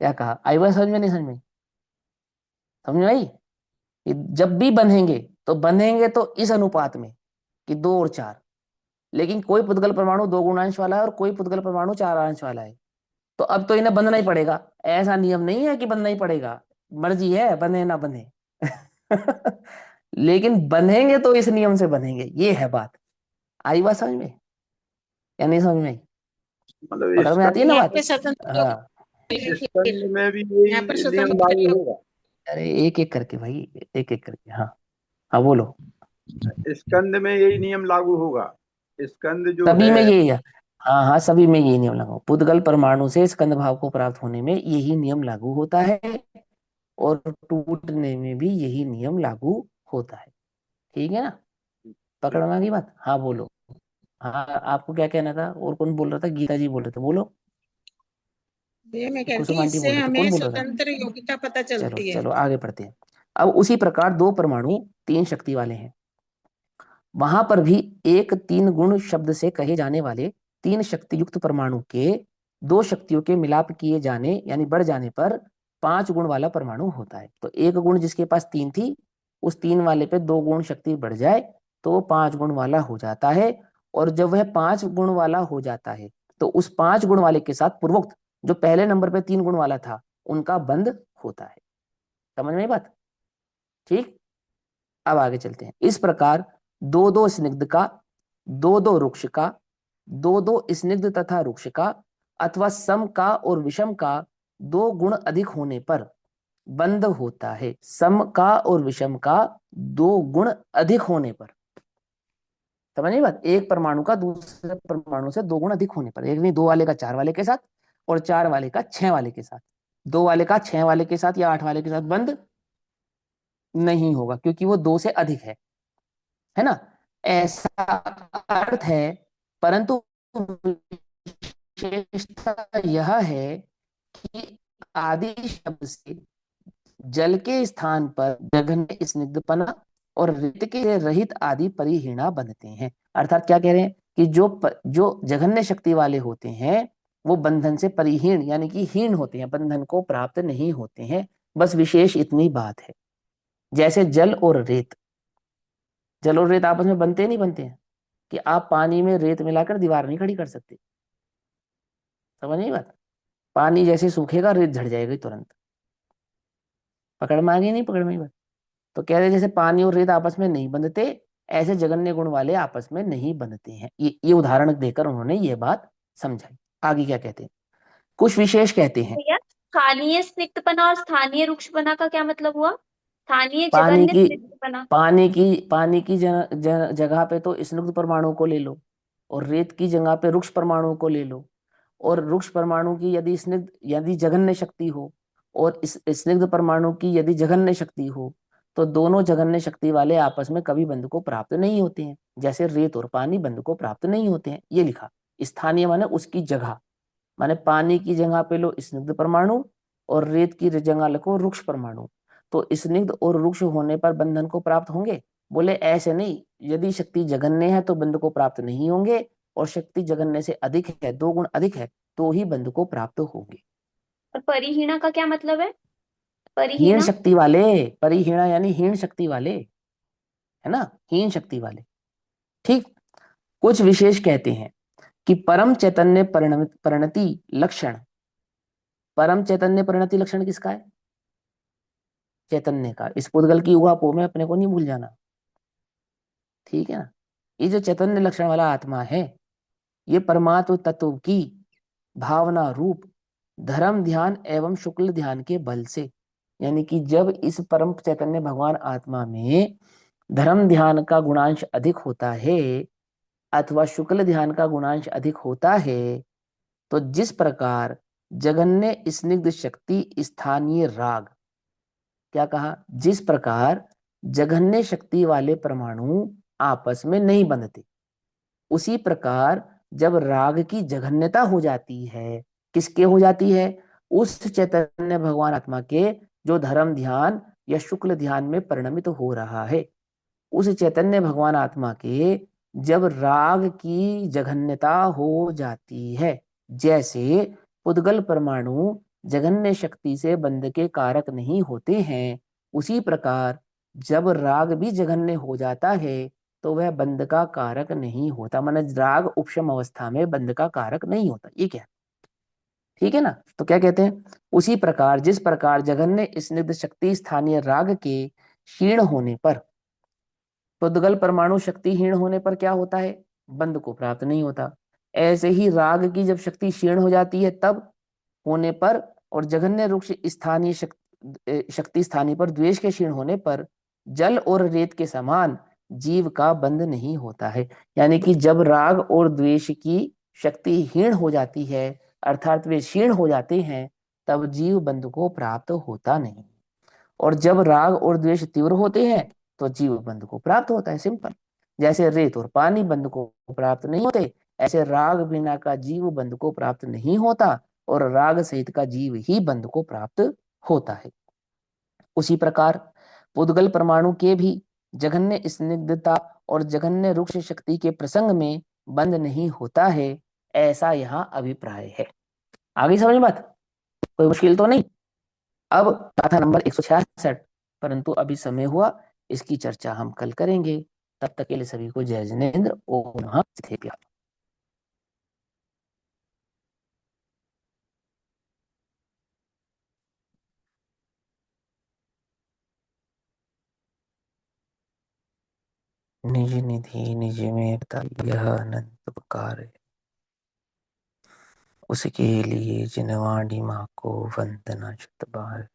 क्या कहा? आई बात समझ में? नहीं समझ में? समझ में आई? कि जब भी बंधेंगे तो बंधेंगे तो इस अनुपात में कि 2 और 4, लेकिन कोई पुद्गल परमाणु 2 गुणांश वाला है और कोई पुद्गल परमाणु 4 अंश वाला है, तो अब तो इन्हें बंधना ही पड़ेगा। ऐसा नियम नहीं है कि बंधना ही पड़ेगा, मर्जी है बंधे ना बंधे। लेकिन बंधेंगे तो इस नियम से बंधेंगे, ये है बात। आई बात समझ में या नहीं समझ में आई? मतलब पकड़ में आती है ना यहाँ बात? पे स्वतंत्र हाँ। स्कंद में भी यहाँ पर यही नियम स्वतंत्र लागू योग। होगा? अरे एक एक करके भाई, एक एक करके। हाँ हाँ बोलो। स्कंद में यही नियम लागू होगा? स्कंद जो सभी है, में यही है। हाँ हाँ, सभी में यही नियम लागू। पुद्गल परमाणु से स्कंद भाव को प्राप्त होने में यही नियम लागू होता है, और टूटने में भी यही नियम लागू होता है। ठीक है ना? पकड़ में आ गई बात? हाँ बोलो। हाँ, आपको क्या कहना था? और कौन बोल रहा था? गीता जी बोल रहे थे, बोलो। ये मैं कह रही कुसुम थी, आंटी इससे बोल रहे थे, कौन हमें बोल रहा था? स्वतंत्र योग्यता पता चलो चलती है। चलो आगे बढ़ते हैं। अब उसी प्रकार 2 परमाणु 3 शक्ति वाले हैं, वहां पर भी एक 3 गुण शब्द से कहे जाने वाले 3 शक्ति युक्त परमाणु के 2 शक्तियों के मिलाप किए जाने यानी बढ़ जाने पर 5 गुण वाला परमाणु होता है। तो एक गुण जिसके पास 3 थी, उस 3 वाले पे 2 गुण शक्ति बढ़ जाए तो वो 5 गुण वाला हो जाता है। और जब वह 5 गुण वाला हो जाता है तो उस 5 गुण वाले के साथ पूर्वोक्त जो पहले नंबर पे 3 गुण वाला था उनका बंध होता है। समझ में आई बात? ठीक। अब आगे चलते हैं। इस प्रकार दो दो स्निग्ध का, दो दो रुक्ष का, दो दो स्निग्ध तथा रुक्ष का अथवा सम का और विषम का 2 गुण अधिक होने पर बंध होता है। सम का और विषम का 2 गुण अधिक होने पर, समझ नहीं बात? एक परमाणु का दूसरे परमाणु से 2 गुण अधिक होने पर, एक नहीं, 2 वाले का 4 वाले के साथ और 4 वाले का 6 वाले के साथ। 2 वाले का 6 वाले के साथ या 8 वाले के साथ बंध नहीं होगा, क्योंकि वो 2 से अधिक है ना? ऐसा अर्थ है, परंतु विशेषता यह है कि आदि शब्द से जल के स्थान पर जघन्य स्निग्धपना और रेत के रहित आदि परिहीणा बनते हैं। अर्थात क्या कह रहे हैं कि जो जघन्य शक्ति वाले होते हैं वो बंधन से परिहीण यानी कि हीन होते हैं, बंधन को प्राप्त नहीं होते हैं। बस विशेष इतनी बात है। जैसे जल और रेत, जल और रेत आपस में बनते नहीं बनते हैं? कि आप पानी में रेत मिलाकर दीवार नहीं खड़ी कर सकते। समझ नहीं बात? पानी जैसे सूखेगा रेत झड़ जाएगी तुरंत। पकड़ में आ गई? नहीं पकड़ में आई बात? तो कह रहे जैसे पानी और रेत आपस में नहीं बंधते, ऐसे जगन्य गुण वाले आपस में नहीं बंधते हैं। ये उदाहरण देकर उन्होंने ये बात समझाई। आगे क्या कहते हैं? कुछ विशेष कहते हैं। भैया, स्थानीय स्निग्धपना और स्थानीय रुक्षपना का क्या मतलब हुआ? स्थानीय पानी जघन्य की स्निग्धपना। पानी की जगह पे तो स्निग्ध परमाणु को ले लो, और रेत की जगह पे रुक्ष परमाणु को ले लो। और रुक्ष परमाणु की यदि जघन्य शक्ति हो और इस स्निग्ध परमाणु की यदि जघन्य शक्ति हो, तो दोनों जघन्य शक्ति वाले आपस में कभी बंध को प्राप्त नहीं होते हैं, जैसे रेत और पानी बंध को प्राप्त नहीं होते हैं। ये लिखा। स्थानीय माने उसकी जगह, माने पानी की जगह पे लो स्निग्ध परमाणु और रेत की जगह लिखो रुक्ष परमाणु। तो स्निग्ध और रुक्ष होने पर बंधन को प्राप्त होंगे? बोले ऐसे नहीं, यदि शक्ति जघन्य है तो बंध को प्राप्त नहीं होंगे, और शक्ति जघन्य से अधिक है, 2 गुण अधिक है, तो ही बंध को प्राप्त होंगे। और परिहीणा का क्या मतलब है? हीन परिहीणा? शक्ति वाले, परिहीणा यानी हीन शक्ति वाले, है ना, हीन शक्ति वाले। ठीक। कुछ विशेष कहते हैं कि परम चैतन्य परिणति लक्षण, परम चैतन्य परिणति लक्षण किसका है? चैतन्य का। इस पुद्गल की उहापोह में अपने को नहीं भूल जाना, ठीक है ना। ये जो चैतन्य लक्षण वाला आत्मा है, ये परमात्म तत्व की भावना रूप धर्म ध्यान एवं शुक्ल ध्यान के बल से, यानी कि जब इस परम चैतन्य भगवान आत्मा में धर्म ध्यान का गुणांश अधिक होता है अथवा शुक्ल ध्यान का गुणांश अधिक होता है, तो जिस प्रकार जगन्य स्निग्ध शक्ति स्थानीय राग, क्या कहा, जिस प्रकार जघन्य शक्ति वाले परमाणु आपस में नहीं बंधते, उसी प्रकार जब राग की जघन्यता हो जाती है, किसके हो जाती है? उस चैतन्य भगवान आत्मा के, जो धर्म ध्यान या शुक्ल ध्यान में परिणमित हो रहा है, उस चैतन्य भगवान आत्मा के जब राग की जघन्यता हो जाती है, जैसे पुद्गल परमाणु जघन्य शक्ति से बंध के कारक नहीं होते हैं, उसी प्रकार जब राग भी जघन्य हो जाता है तो वह बंध का कारक नहीं होता, माने राग उपशम अवस्था में बंध का कारक नहीं होता। ये क्या, ठीक है ना। तो क्या कहते हैं, उसी प्रकार जिस प्रकार जघन्य स्निग्ध शक्ति स्थानीय राग के क्षीण होने पर, पुद्गल परमाणु शक्तिहीन होने पर क्या होता है? बंध को प्राप्त नहीं होता। ऐसे ही राग की जब शक्ति क्षीण हो जाती है तब होने पर, और जघन्य रूप से स्थानीय शक्ति स्थानीय पर द्वेष के क्षीण होने पर जल और रेत के समान जीव का बंध नहीं होता है। यानी कि जब राग और द्वेष की शक्ति हीन हो जाती है, अर्थात वे क्षीण हो जाते हैं, तब जीव बंध को प्राप्त होता नहीं। और जब राग और द्वेष तीव्र होते हैं तो जीव बंध को प्राप्त होता है, सिंपल। जैसे रेत और पानी बंध को प्राप्त नहीं होते, ऐसे राग बिना का जीव बंध को प्राप्त नहीं होता, और राग सहित का जीव ही बंध को प्राप्त होता है। उसी प्रकार पुद्गल परमाणु के भी जघन्य स्निग्धता और जघन्य रुक्ष शक्ति के प्रसंग में बंध नहीं होता है, ऐसा यहाँ अभिप्राय है। आगे समझ में बात, कोई मुश्किल तो नहीं। अब गाथा नंबर 166, परंतु अभी समय हुआ, इसकी चर्चा हम कल करेंगे। तब तक के लिए सभी को जय जिनेन्द्र। ओम नमः शिवाय। निज निधि निज में यह अनंत उपकार है, उसके लिए जिनवाणी माँ को वंदना शत बार।